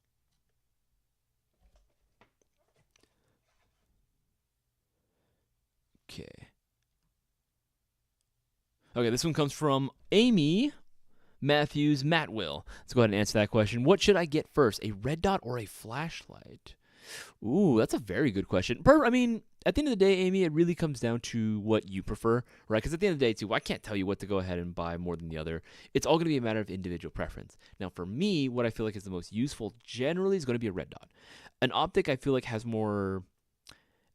Okay. Okay, this one comes from Amy Matthews Matwill. Let's go ahead and answer that question. What should I get first, a red dot or a flashlight? Ooh, that's a very good question. I mean, at the end of the day, Amy, it really comes down to what you prefer, right? Because at the end of the day, too, I can't tell you what to go ahead and buy more than the other. It's all going to be a matter of individual preference. Now, for me, what I feel like is the most useful generally is going to be a red dot. An optic, I feel like, has more...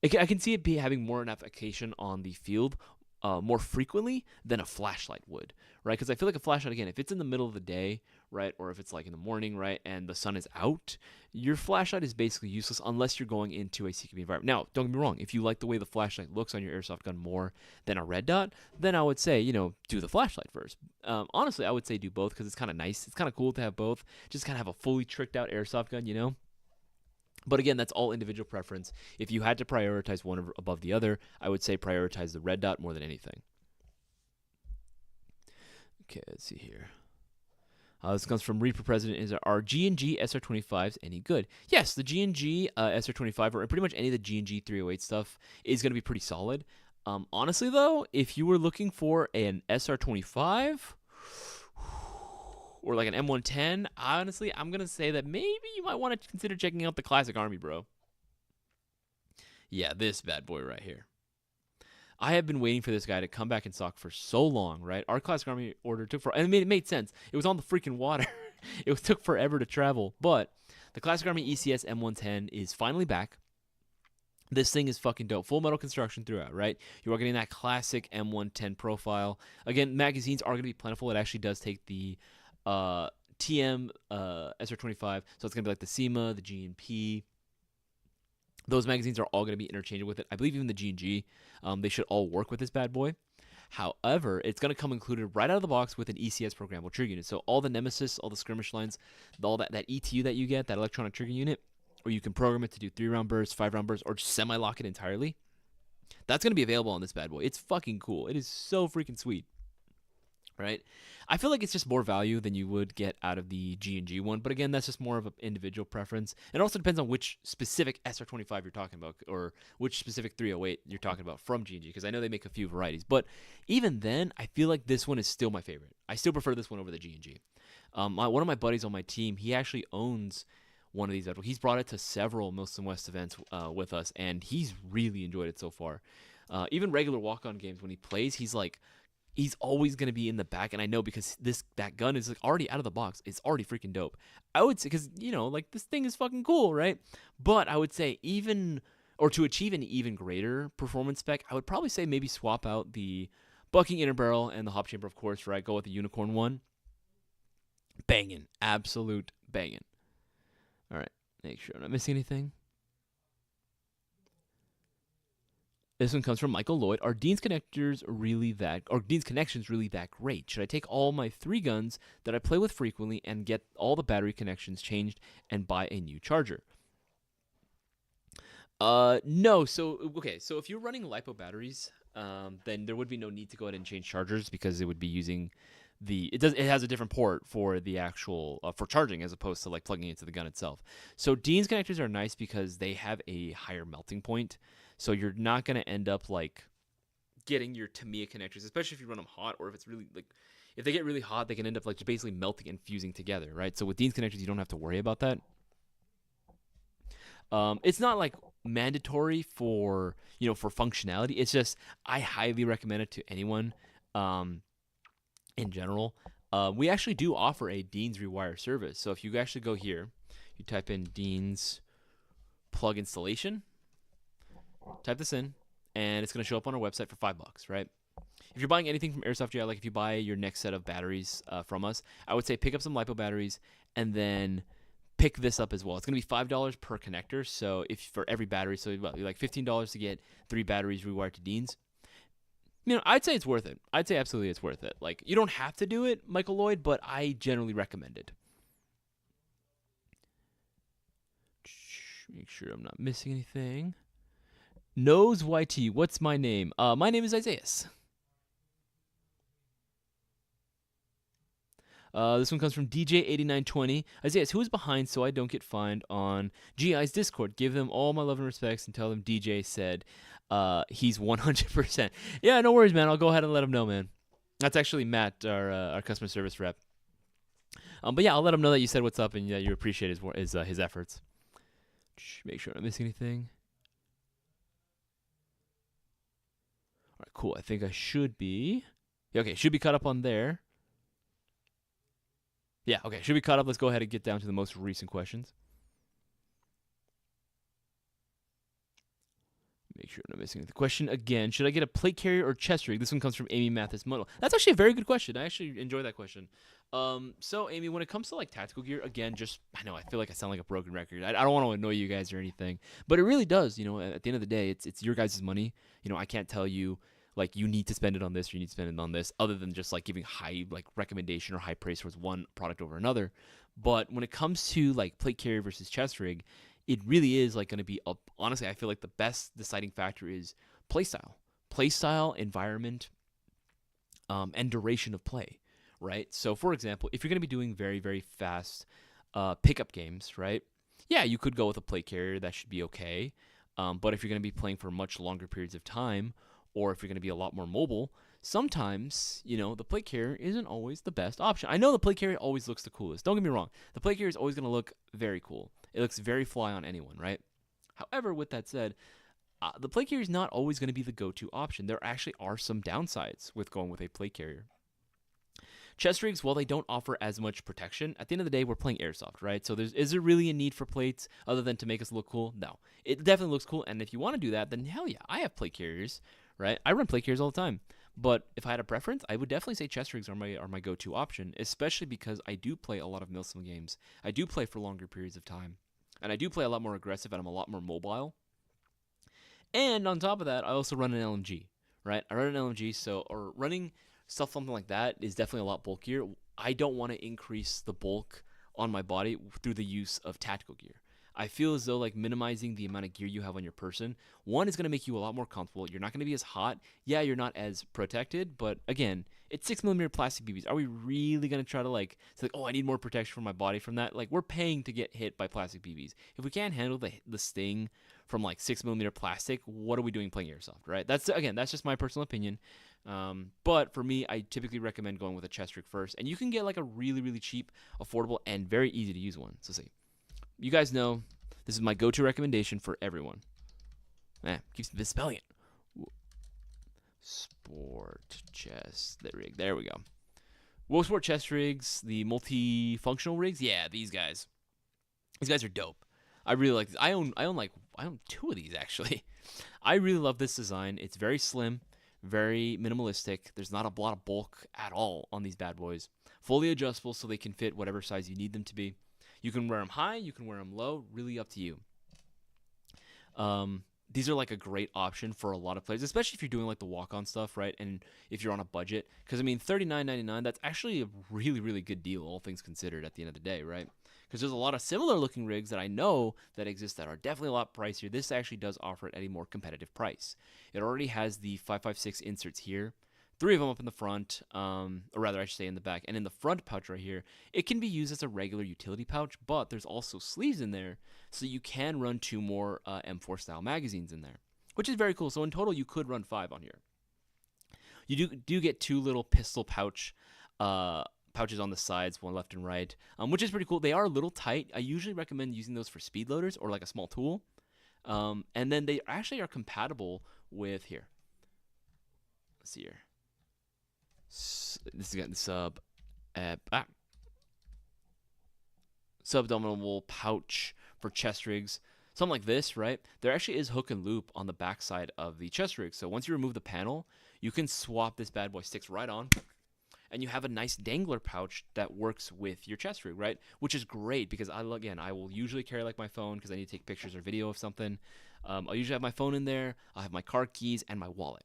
I can see it having more an application on the field more frequently than a flashlight would, right? Because I feel like a flashlight, again, if it's in the middle of the day, right, or if it's like in the morning, right, and the sun is out, your flashlight is basically useless unless you're going into a CQB environment. Now, don't get me wrong. If you like the way the flashlight looks on your airsoft gun more than a red dot, then I would say, do the flashlight first. Honestly, I would say do both because it's kind of nice. It's kind of cool to have both. Just kind of have a fully tricked out airsoft gun, But again, that's all individual preference. If you had to prioritize one above the other, I would say prioritize the red dot more than anything. Okay, let's see here. This comes from Reaper President. Is our G&G SR25s any good? Yes, the G&G SR25 or pretty much any of the G&G 308 stuff is going to be pretty solid. Honestly, though, if you were looking for an SR25 or like an M110, honestly, I'm going to say that maybe you might want to consider checking out the Classic Army, bro. Yeah, this bad boy right here. I have been waiting for this guy to come back in stock for so long, right? Our Classic Army order took for, and it made sense. It was on the freaking water. It took forever to travel, but the Classic Army ECS M110 is finally back. This thing is fucking dope. Full metal construction throughout, right? You are getting that classic M110 profile. Again, magazines are going to be plentiful. It actually does take the TM SR25, so it's going to be like the SEMA, the G&P. Those magazines are all going to be interchangeable with it. I believe even the G&G, they should all work with this bad boy. However, it's going to come included right out of the box with an ECS programmable trigger unit. So all the Nemesis, all the skirmish lines, all that ETU that you get, that electronic trigger unit, or you can program it to do 3-round bursts, 5-round bursts, or just semi-lock it entirely. That's going to be available on this bad boy. It's fucking cool. It is so freaking sweet. Right? I feel like it's just more value than you would get out of the G&G one, but again, that's just more of an individual preference. It also depends on which specific SR25 you're talking about, or which specific 308 you're talking about from G&G, because I know they make a few varieties, but even then, I feel like this one is still my favorite. I still prefer this one over the G&G. One of my buddies on my team, he actually owns one of these. He's brought it to several Most and West events with us, and he's really enjoyed it so far. Even regular walk-on games, when he plays, he's always going to be in the back, and I know because that gun is like already out of the box. It's already freaking dope. I would say, because, this thing is fucking cool, right? But I would say to achieve an even greater performance spec, I would probably say maybe swap out the bucking inner barrel and the hop chamber, of course, right? Go with the unicorn one. Banging. Absolute banging. All right. Make sure I'm not missing anything. This one comes from Michael Lloyd. Are Dean's connections really that great? Should I take all my 3 guns that I play with frequently and get all the battery connections changed and buy a new charger? No. So if you're running LiPo batteries, then there would be no need to go ahead and change chargers, because it would be using it has a different port for the actual for charging, as opposed to like plugging into the gun itself. So Dean's connectors are nice because they have a higher melting point. So you're not going to end up like getting your Tamiya connectors, especially if you run them hot, or if it's really like, if they get really hot, they can end up like just basically melting and fusing together, right? So with Dean's connectors, you don't have to worry about that. It's not like mandatory for functionality. It's just, I highly recommend it to anyone Um, in general, we actually do offer a Dean's Rewire service. So if you actually go here, you type in Dean's plug installation, type this in, and it's going to show up on our website for $5, right? If you're buying anything from Airsoft GI, like if you buy your next set of batteries from us, I would say pick up some LiPo batteries and then pick this up as well. It's going to be $5 per connector. So if for every battery, so like $15 to get 3 batteries rewired to Dean's. I'd say it's worth it. I'd say absolutely it's worth it. Like, you don't have to do it, Michael Lloyd, but I generally recommend it. Make sure I'm not missing anything. Nose YT, what's my name? My name is Isaias. This one comes from DJ8920. Isaias, who is behind so I don't get fined on GI's Discord? Give them all my love and respects and tell them DJ said he's 100%. Yeah, no worries, man. I'll go ahead and let him know, man. That's actually Matt, our customer service rep. But yeah, I'll let him know that you said what's up and that you appreciate his efforts. Make sure I'm not missing anything. All right, cool. I think I should be. Okay, should be caught up on there. Yeah, okay, should be caught up. Let's go ahead and get down to the most recent questions. Make sure I'm not missing the question again. Should I get a plate carrier or chest rig? This one comes from Amy Mathis Muddle. That's actually a very good question. I actually enjoy that question. So Amy, when it comes to like tactical gear, again, I know I feel like I sound like a broken record. I don't want to annoy you guys or anything, but it really does. At the end of the day, it's your guys' money. I can't tell you like you need to spend it on this or you need to spend it on this, other than just like giving high like recommendation or high praise towards one product over another. But when it comes to like plate carrier versus chest rig, it really is like going to be honestly, I feel like the best deciding factor is playstyle, environment, and duration of play, right? So for example, if you're going to be doing very, very fast pickup games, right? Yeah, you could go with a plate carrier. That should be okay. But if you're going to be playing for much longer periods of time, or if you're going to be a lot more mobile, sometimes, the plate carrier isn't always the best option. I know the plate carrier always looks the coolest. Don't get me wrong. The plate carrier is always going to look very cool. It looks very fly on anyone, right? However, with that said, the plate carrier is not always going to be the go-to option. There actually are some downsides with going with a plate carrier. Chest rigs, while they don't offer as much protection, at the end of the day, we're playing Airsoft, right? So is there really a need for plates other than to make us look cool? No. It definitely looks cool, and if you want to do that, then hell yeah, I have plate carriers, right? I run plate carriers all the time. But if I had a preference, I would definitely say chest rigs are my go-to option, especially because I do play a lot of milsim games. I do play for longer periods of time, and I do play a lot more aggressive, and I'm a lot more mobile. And on top of that, I also run an LMG, right? I run an LMG, or running something like that is definitely a lot bulkier. I don't want to increase the bulk on my body through the use of tactical gear. I feel as though like minimizing the amount of gear you have on your person, one, is going to make you a lot more comfortable. You're not going to be as hot. Yeah, you're not as protected, but again, it's 6mm plastic BBs. Are we really going to try to say, oh, I need more protection for my body from that? Like, we're paying to get hit by plastic BBs. If we can't handle the sting from like 6mm plastic, what are we doing playing Airsoft, right? That's just my personal opinion. But for me, I typically recommend going with a chest rig first, and you can get like a really, really cheap, affordable, and very easy to use one. So see. You guys know this is my go-to recommendation for everyone. Keeps misspelling it. Sport chest rig. There we go. World Sport chest rigs, the multifunctional rigs. Yeah, these guys. These guys are dope. I really like this. I own 2 of these actually. I really love this design. It's very slim, very minimalistic. There's not a lot of bulk at all on these bad boys. Fully adjustable so they can fit whatever size you need them to be. You can wear them high, you can wear them low, really up to you. These are like a great option for a lot of players, especially if you're doing like the walk-on stuff, right? And if you're on a budget, because I mean, $39.99, that's actually a really, really good deal, all things considered, at the end of the day, right? Because there's a lot of similar looking rigs that I know that exist that are definitely a lot pricier. This actually does offer it at a more competitive price. It already has the 5.56 inserts here. 3 of them up in the front, or rather I should say in the back, and in the front pouch right here, it can be used as a regular utility pouch, but there's also sleeves in there, so you can run 2 more M4 style magazines in there, which is very cool. So in total, you could run 5 on here. You do get 2 little pistol pouches on the sides, one left and right, which is pretty cool. They are a little tight. I usually recommend using those for speed loaders or like a small tool, and then they actually are compatible with here. Let's see here. This is getting sub-abdominal pouch for chest rigs. Something like this, right? There actually is hook and loop on the backside of the chest rig. So once you remove the panel, you can swap this bad boy, sticks right on, and you have a nice dangler pouch that works with your chest rig, right? Which is great because I will usually carry like my phone because I need to take pictures or video of something. I'll usually have my phone in there. I'll have my car keys and my wallet,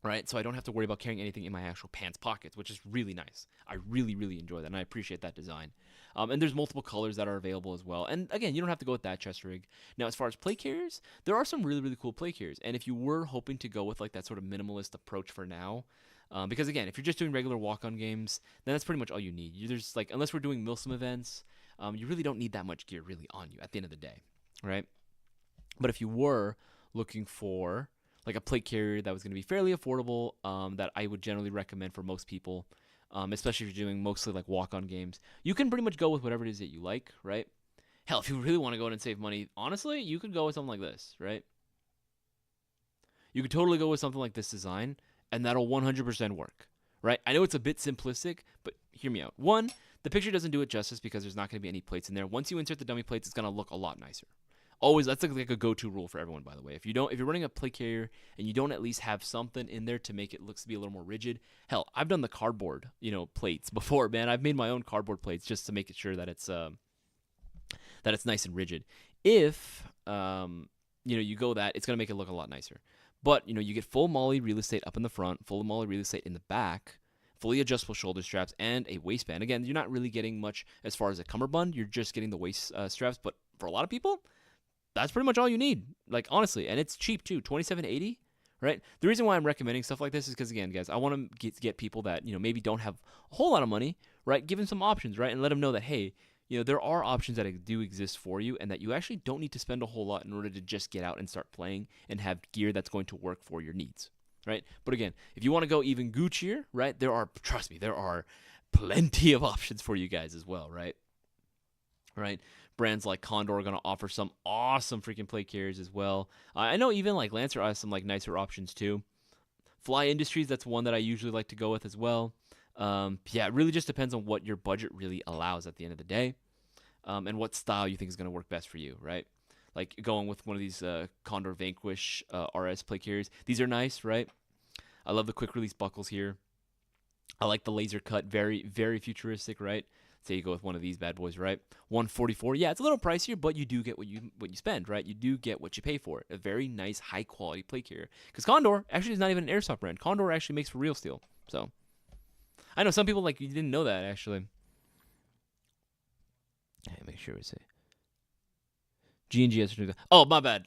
right? So I don't have to worry about carrying anything in my actual pants pockets, which is really nice. I really, really enjoy that, and I appreciate that design. And there's multiple colors that are available as well. And again, you don't have to go with that chest rig. Now, as far as plate carriers, there are some really, really cool plate carriers. And if you were hoping to go with like that sort of minimalist approach for now, because again, if you're just doing regular walk-on games, then that's pretty much all you need. There's like, unless we're doing Milsim events, you really don't need that much gear really on you at the end of the day, right? But if you were looking for like a plate carrier that was going to be fairly affordable, that I would generally recommend for most people, especially if you're doing mostly like walk-on games, you can pretty much go with whatever it is that you like, right? Hell, if you really want to go in and save money, honestly, you could go with something like this, right? You could totally go with something like this design, and that'll 100% work, right? I know it's a bit simplistic, but hear me out. One, the picture doesn't do it justice because there's not going to be any plates in there. Once you insert the dummy plates, it's going to look a lot nicer. Always, that's like a go-to rule for everyone, by the way. If you're running a plate carrier and you don't at least have something in there to make it look to be a little more rigid, hell, I've done the cardboard, plates before, man. I've made my own cardboard plates just to make it sure that it's nice and rigid. If you go that, it's gonna make it look a lot nicer. But you get full MOLLE real estate up in the front, full MOLLE real estate in the back, fully adjustable shoulder straps, and a waistband. Again, you're not really getting much as far as a cummerbund. You're just getting the waist straps. But for a lot of people, that's pretty much all you need, like, honestly, and it's cheap too, $27.80, right? The reason why I'm recommending stuff like this is because, again, guys, I want to get people that maybe don't have a whole lot of money, right? Give them some options, right, and let them know that, hey, there are options that do exist for you, and that you actually don't need to spend a whole lot in order to just get out and start playing and have gear that's going to work for your needs, right? But again, if you want to go even Guccier, right, trust me, there are plenty of options for you guys as well, right? Right? Brands like Condor are going to offer some awesome freaking plate carriers as well. I know even like Lancer has some like nicer options too. Fly Industries, that's one that I usually like to go with as well. It really just depends on what your budget really allows at the end of the day, and what style you think is going to work best for you, right? Like going with one of these Condor Vanquish RS plate carriers. These are nice, right? I love the quick release buckles here. I like the laser cut, very, very futuristic, right? Say you go with one of these bad boys, right? $144. Yeah, it's a little pricier, but you do get what you spend, right? You do get what you pay for. A very nice, high quality plate carrier. Because Condor actually is not even an Airsoft brand. Condor actually makes for real steel. So I know some people you didn't know that actually. Hey, make sure we say G&G. Oh, my bad.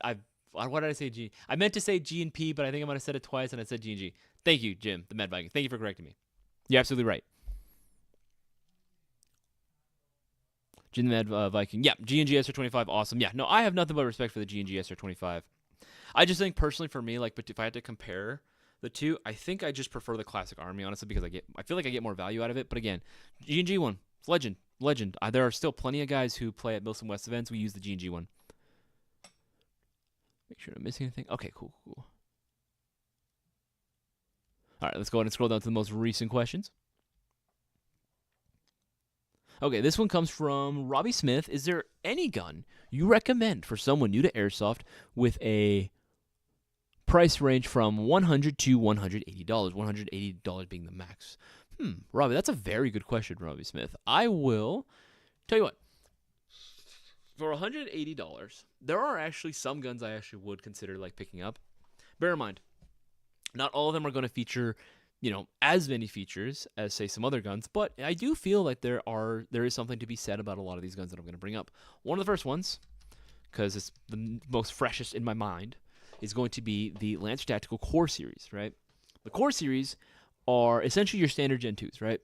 Why did I say G? I meant to say G and P, but I think I might have said it twice, and I said G&G. Thank you, Jim, the Med Viking. Thank you for correcting me. You're absolutely right. Jim the Med Viking. Yeah, G&G SR25, awesome. Yeah, no, I have nothing but respect for the G&G SR25. I just think personally for me, but if I had to compare the two, I think I just prefer the Classic Army, honestly, because I feel like I get more value out of it. But again, G&G one, it's legend. There are still plenty of guys who play at Milsim West events. We use the G&G one. Make sure I'm missing anything. Okay, cool. All right, let's go ahead and scroll down to the most recent questions. Okay, this one comes from Robbie Smith. Is there any gun you recommend for someone new to Airsoft with a price range from $100 to $180? $180 being the max. Robbie, that's a very good question, Robbie Smith. I will tell you what. For $180, there are actually some guns I actually would consider picking up. Bear in mind, not all of them are going to feature as many features as, say, some other guns, but I do feel like there is something to be said about a lot of these guns that I'm going to bring up. One of the first ones, because it's the most freshest in my mind, is going to be the Lancer Tactical Core Series, right? The Core Series are essentially your standard Gen 2s, right?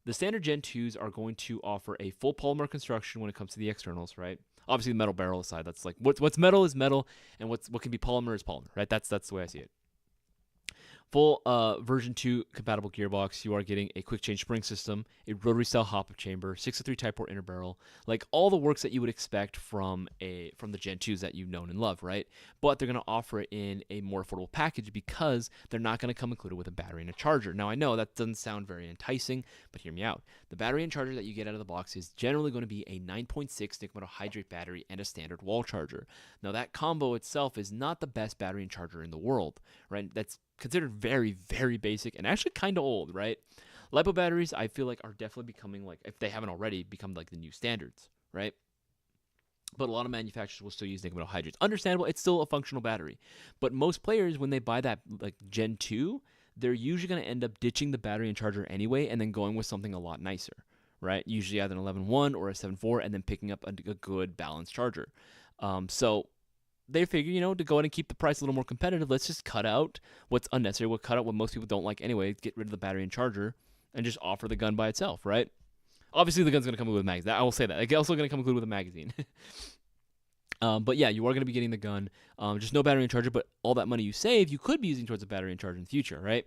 The standard Gen 2s are going to offer a full polymer construction when it comes to the externals, right? Obviously, the metal barrel aside, that's what's metal is metal, and what can be polymer is polymer, right? That's the way I see it. Full version 2 compatible gearbox. You are getting a quick change spring system, a rotary style hop-up chamber, 6-3 Type 4 inner barrel, like all the works that you would expect from the Gen 2s that you've known and love, right? But they're going to offer it in a more affordable package because they're not going to come included with a battery and a charger. Now, I know that doesn't sound very enticing, but hear me out. The battery and charger that you get out of the box is generally going to be a 9.6 nickel metal hydrate battery and a standard wall charger. Now, that combo itself is not the best battery and charger in the world, right? That's considered very, very basic and actually kind of old, right? LiPo batteries, I feel like, are definitely becoming, like, if they haven't already, become like the new standards, right? But a lot of manufacturers will still use nickel metal hydrates. Understandable, it's still a functional battery. But most players, when they buy that like Gen 2, they're usually going to end up ditching the battery and charger anyway and then going with something a lot nicer, right? Usually either an 11.1 or a 7.4 and then picking up a good balanced charger. So they figure, to go ahead and keep the price a little more competitive, let's just cut out what's unnecessary. We'll cut out what most people don't like anyway, get rid of the battery and charger, and just offer the gun by itself, right? Obviously, the gun's going to come with a magazine. I will say that. It's also going to come included with a magazine. But yeah, you are going to be getting the gun. Just no battery and charger, but all that money you save, you could be using towards a battery and charger in the future, right?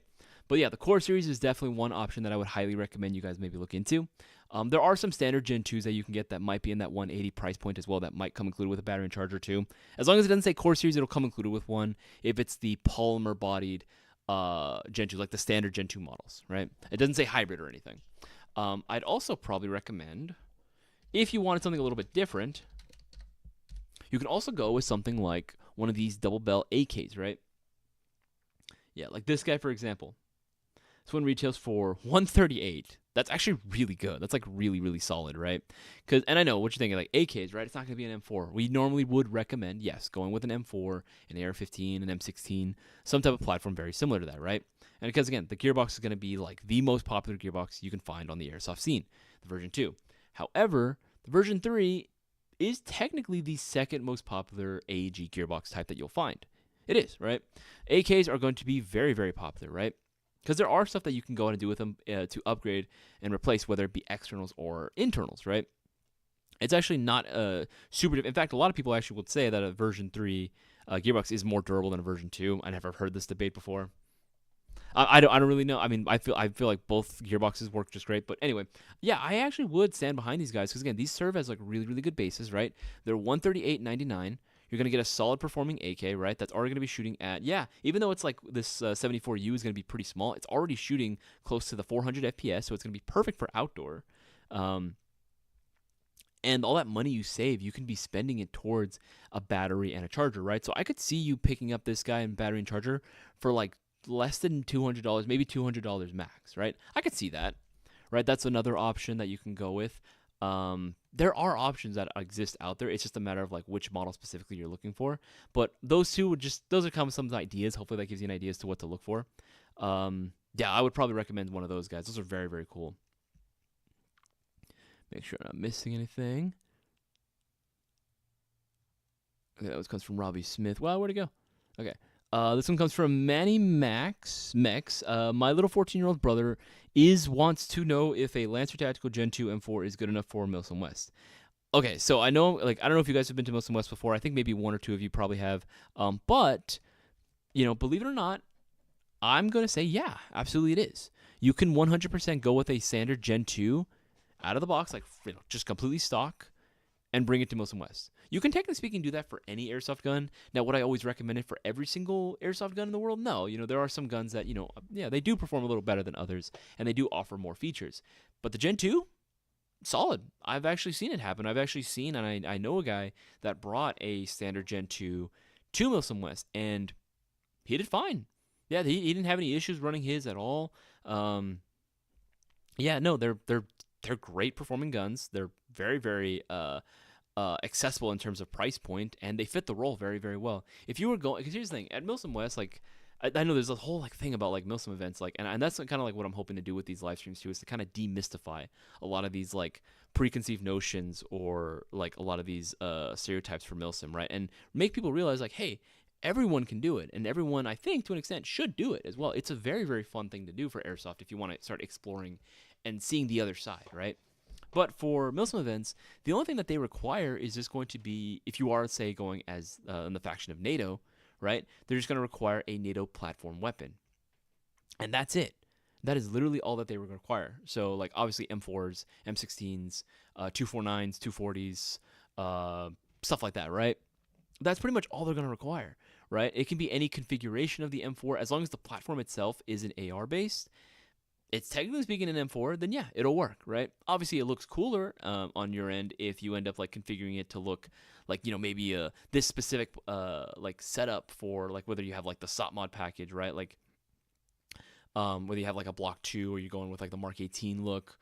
But yeah, the Core Series is definitely one option that I would highly recommend you guys maybe look into. There are some standard Gen 2s that you can get that might be in that 180 price point as well that might come included with a battery and charger too. As long as it doesn't say Core Series, it'll come included with one if it's the polymer-bodied Gen 2, like the standard Gen 2 models, right? It doesn't say hybrid or anything. I'd also probably recommend, if you wanted something a little bit different, you can also go with something like one of these double bell AKs, right? Yeah, like this guy, for example. This one retails for $138. That's actually really good. That's like really, really solid, right? And I know what you're thinking, like AKs, right? It's not going to be an M4. We normally would recommend, yes, going with an M4, an AR-15, an M16, some type of platform very similar to that, right? And because, again, the gearbox is going to be like the most popular gearbox you can find on the Airsoft scene, the version 2. However, the version 3 is technically the second most popular AEG gearbox type that you'll find. It is, right? AKs are going to be very, very popular, right? Because there are stuff that you can go ahead and do with them to upgrade and replace, whether it be externals or internals, right? It's actually not super. In fact, a lot of people actually would say that a version 3 gearbox is more durable than a version 2. I never heard this debate before. I don't really know. I mean, I feel like both gearboxes work just great. But anyway, yeah, I actually would stand behind these guys because, again, these serve as like really, really good bases, right? They're $138.99. You're going to get a solid performing AK, right? That's already going to be shooting at, yeah, even though it's like this 74U is going to be pretty small, it's already shooting close to the 400 FPS, so it's going to be perfect for outdoor. And all that money you save, you can be spending it towards a battery and a charger, right? So I could see you picking up this guy and battery and charger for like less than $200, maybe $200 max, right? I could see that, right? That's another option that you can go with. There are options that exist out there. It's just a matter of like which model specifically you're looking for. But those are kind of some ideas. Hopefully that gives you an idea as to what to look for. Yeah, I would probably recommend one of those guys. Those are very, very cool. Make sure I'm not missing anything. Okay, that comes from Robbie Smith. Wow, where'd it go? Okay. This one comes from Manny Mex. My little 14-year-old brother wants to know if a Lancer Tactical Gen 2 M4 is good enough for Milsom West. Okay, so I know, like, I don't know if you guys have been to Milsom West before. I think maybe one or two of you probably have. But, believe it or not, I'm going to say, yeah, absolutely it is. You can 100% go with a standard Gen 2 out of the box, like, just completely stock, and bring it to Milsom West. You can, technically speaking, do that for any airsoft gun. Now, would I always recommend it for every single airsoft gun in the world? No. There are some guns that, they do perform a little better than others, and they do offer more features. But the Gen 2, solid. I've actually seen it happen. I've actually seen, and I know a guy that brought a standard Gen 2 to Milsom West, and he did fine. Yeah, he didn't have any issues running his at all. Yeah, no, they're great performing guns. They're very, very accessible in terms of price point, and they fit the role very, very well. If you were going, because here's the thing, at Milsom West, like, I know there's a whole like thing about like Milsom events, like, and that's kind of like what I'm hoping to do with these live streams too, is to kind of demystify a lot of these like preconceived notions or like a lot of these stereotypes for Milsom, right? And make people realize like, hey, everyone can do it, and everyone, I think, to an extent, should do it as well. It's a very, very fun thing to do for airsoft if you want to start exploring and seeing the other side, right? But for Milsom events, the only thing that they require is just going to be, if you are, say, going as in the faction of NATO, right, they're just going to require a NATO platform weapon. And that's it. That is literally all that they require. So like obviously M4s, M16s, 249s, 240s, stuff like that, right? That's pretty much all they're going to require, right? It can be any configuration of the M4 as long as the platform itself is an AR based. It's technically speaking an M4, then yeah, it'll work, right? Obviously, it looks cooler on your end if you end up like configuring it to look like maybe this specific like setup for like whether you have like the SOT mod package, right? Like whether you have like a Block 2 or you're going with like the Mark 18 look.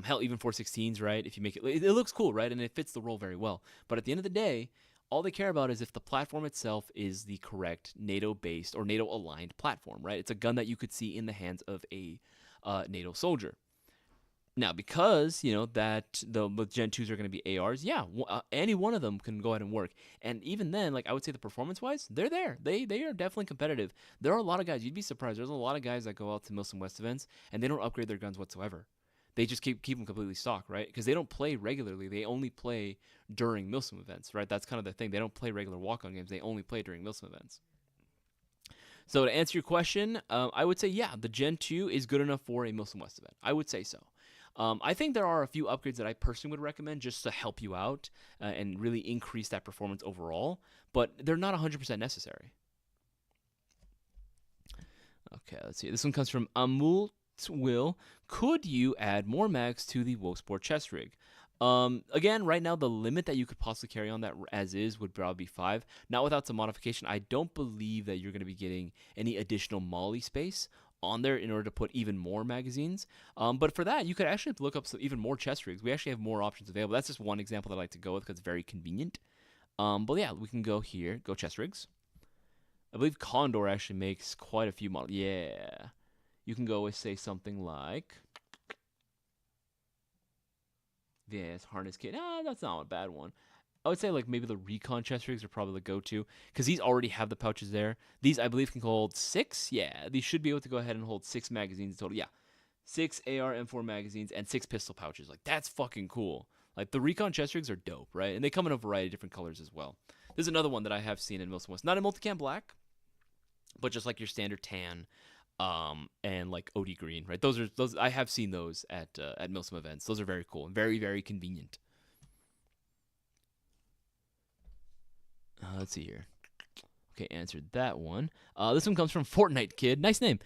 Hell, even 416s, right? If you make it looks cool, right? And it fits the role very well. But at the end of the day, all they care about is if the platform itself is the correct NATO-based or NATO-aligned platform, right? It's a gun that you could see in the hands of a NATO soldier. Now, because that the Gen 2s are going to be ARs, yeah, any one of them can go ahead and work. And even then, like I would say, the performance-wise, they're there. They are definitely competitive. There are a lot of guys. You'd be surprised. There's a lot of guys that go out to Milsim West events and they don't upgrade their guns whatsoever. They just keep them completely stock, right? Because they don't play regularly. They only play during Milsim events, right? That's kind of the thing. They don't play regular walk-on games. They only play during Milsim events. So to answer your question, I would say, yeah, the Gen 2 is good enough for a Milsim West event. I would say so. I think there are a few upgrades that I personally would recommend just to help you out and really increase that performance overall, but they're not 100% necessary. Okay, let's see. This one comes from Amul Will. Could you add more mags to the Wosport chest rig? Again, right now, the limit that you could possibly carry on that as is would probably be 5. Not without some modification. I don't believe that you're going to be getting any additional molly space on there in order to put even more magazines. But for that, you could actually look up some even more chest rigs. We actually have more options available. That's just one example that I like to go with because it's very convenient. But yeah, we can go here, go chest rigs. I believe Condor actually makes quite a few models. Yeah. You can go with, say, something like VS Harness Kit. That's not a bad one. I would say like maybe the Recon chest rigs are probably the go-to because these already have the pouches there. These I believe can hold 6. Yeah, these should be able to go ahead and hold 6 magazines in total. Yeah, 6 AR M4 magazines and 6 pistol pouches. Like that's fucking cool. Like the Recon chest rigs are dope, right? And they come in a variety of different colors as well. There's another one that I have seen in Milsim West, not in multicam black, but just like your standard tan, and like OD green, right? Those I have seen those at Milsim events. Those are very cool and very, very convenient. Let's see here. Okay, answered that one. This one comes from Fortnite Kid. Nice name.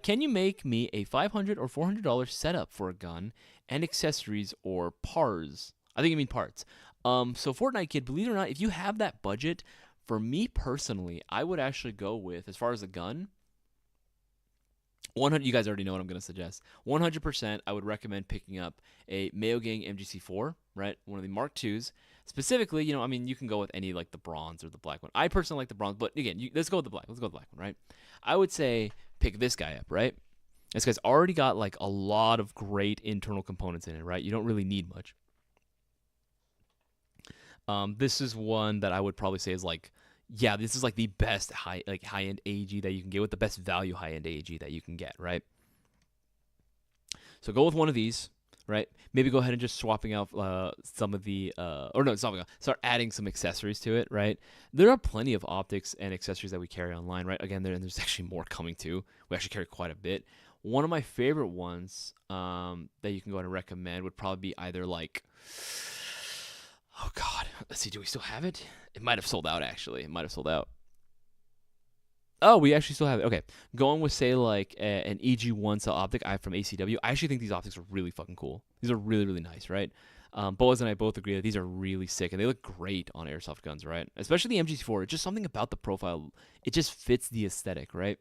Can you make me a $500 or $400 setup for a gun and accessories or parts? I think you mean parts. So Fortnite Kid, believe it or not, if you have that budget, for me personally, I would actually go with, as far as a gun, 100. You guys already know what I'm going to suggest. 100%, I would recommend picking up a Mayo Gang MGC4, right? One of the Mark IIs. Specifically, you can go with any like the bronze or the black one. I personally like the bronze, but again, let's go with the black. Let's go with the black one, right? I would say pick this guy up, right? This guy's already got like a lot of great internal components in it, right? You don't really need much. This is one that I would probably say is like, yeah, this is like the best high-end AEG that you can get with the best value high-end AEG that you can get, right? So go with one of these, right? Maybe go ahead and just swapping out some of the, start adding some accessories to it, right? There are plenty of optics and accessories that we carry online, right? Again, there's actually more coming too. We actually carry quite a bit. One of my favorite ones that you can go ahead and recommend would probably be either like, oh God, let's see, do we still have it? It might have sold out, actually. It might have sold out. Oh, we actually still have it. Okay. Going with, say, like an EG1 cell optic I have from ACW. I actually think these optics are really fucking cool. These are really, really nice, right? Boaz and I both agree that these are really sick, and they look great on airsoft guns, right? Especially the MG4. It's just something about the profile. It just fits the aesthetic, right?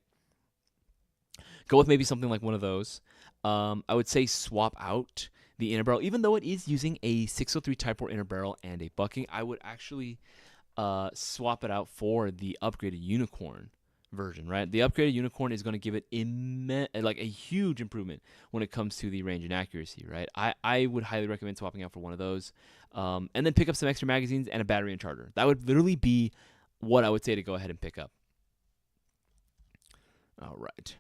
Go with maybe something like one of those. I would say swap out the inner barrel. Even though it is using a 603 Type 4 inner barrel and a bucking, I would actually swap it out for the upgraded Unicorn version, right? The upgraded Unicorn is going to give it like a huge improvement when it comes to the range and accuracy, right? I would highly recommend swapping out for one of those, and then pick up some extra magazines and a battery and charger. That would literally be what I would say to go ahead and pick up. All right.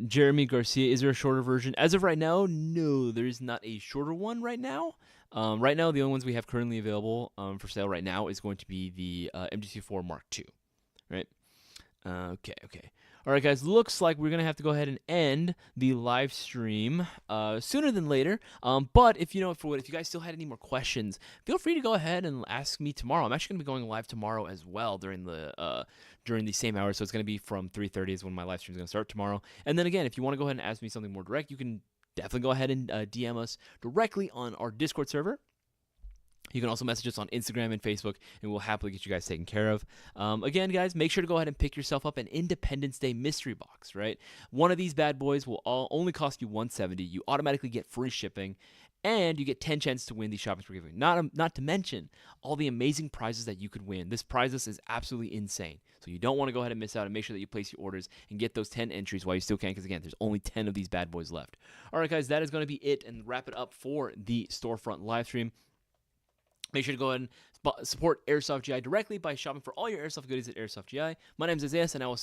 Jeremy Garcia, is there a shorter version? As of right now, no, there is not a shorter one right now. Right now, the only ones we have currently available for sale right now is going to be the MGC4 Mark II, right? Okay. All right, guys, looks like we're going to have to go ahead and end the live stream sooner than later. But if you guys still had any more questions, feel free to go ahead and ask me tomorrow. I'm actually going to be going live tomorrow as well during the same hour. So it's going to be from 3:30 is when my live stream is going to start tomorrow. And then again, if you want to go ahead and ask me something more direct, you can definitely go ahead and DM us directly on our Discord server. You can also message us on Instagram and Facebook, and we'll happily get you guys taken care of. Again, guys, make sure to go ahead and pick yourself up an Independence Day mystery box, right? One of these bad boys will only cost you $170. You automatically get free shipping, and you get 10 chances to win these shopping spree giveaway. Not to mention all the amazing prizes that you could win. This prize list is absolutely insane. So you don't want to go ahead and miss out, and make sure that you place your orders and get those 10 entries while you still can, because again, there's only 10 of these bad boys left. All right, guys, that is going to be it, and wrap it up for the Storefront live stream. Make sure to go ahead and support Airsoft GI directly by shopping for all your Airsoft goodies at Airsoft GI. My name is Isaias, and I will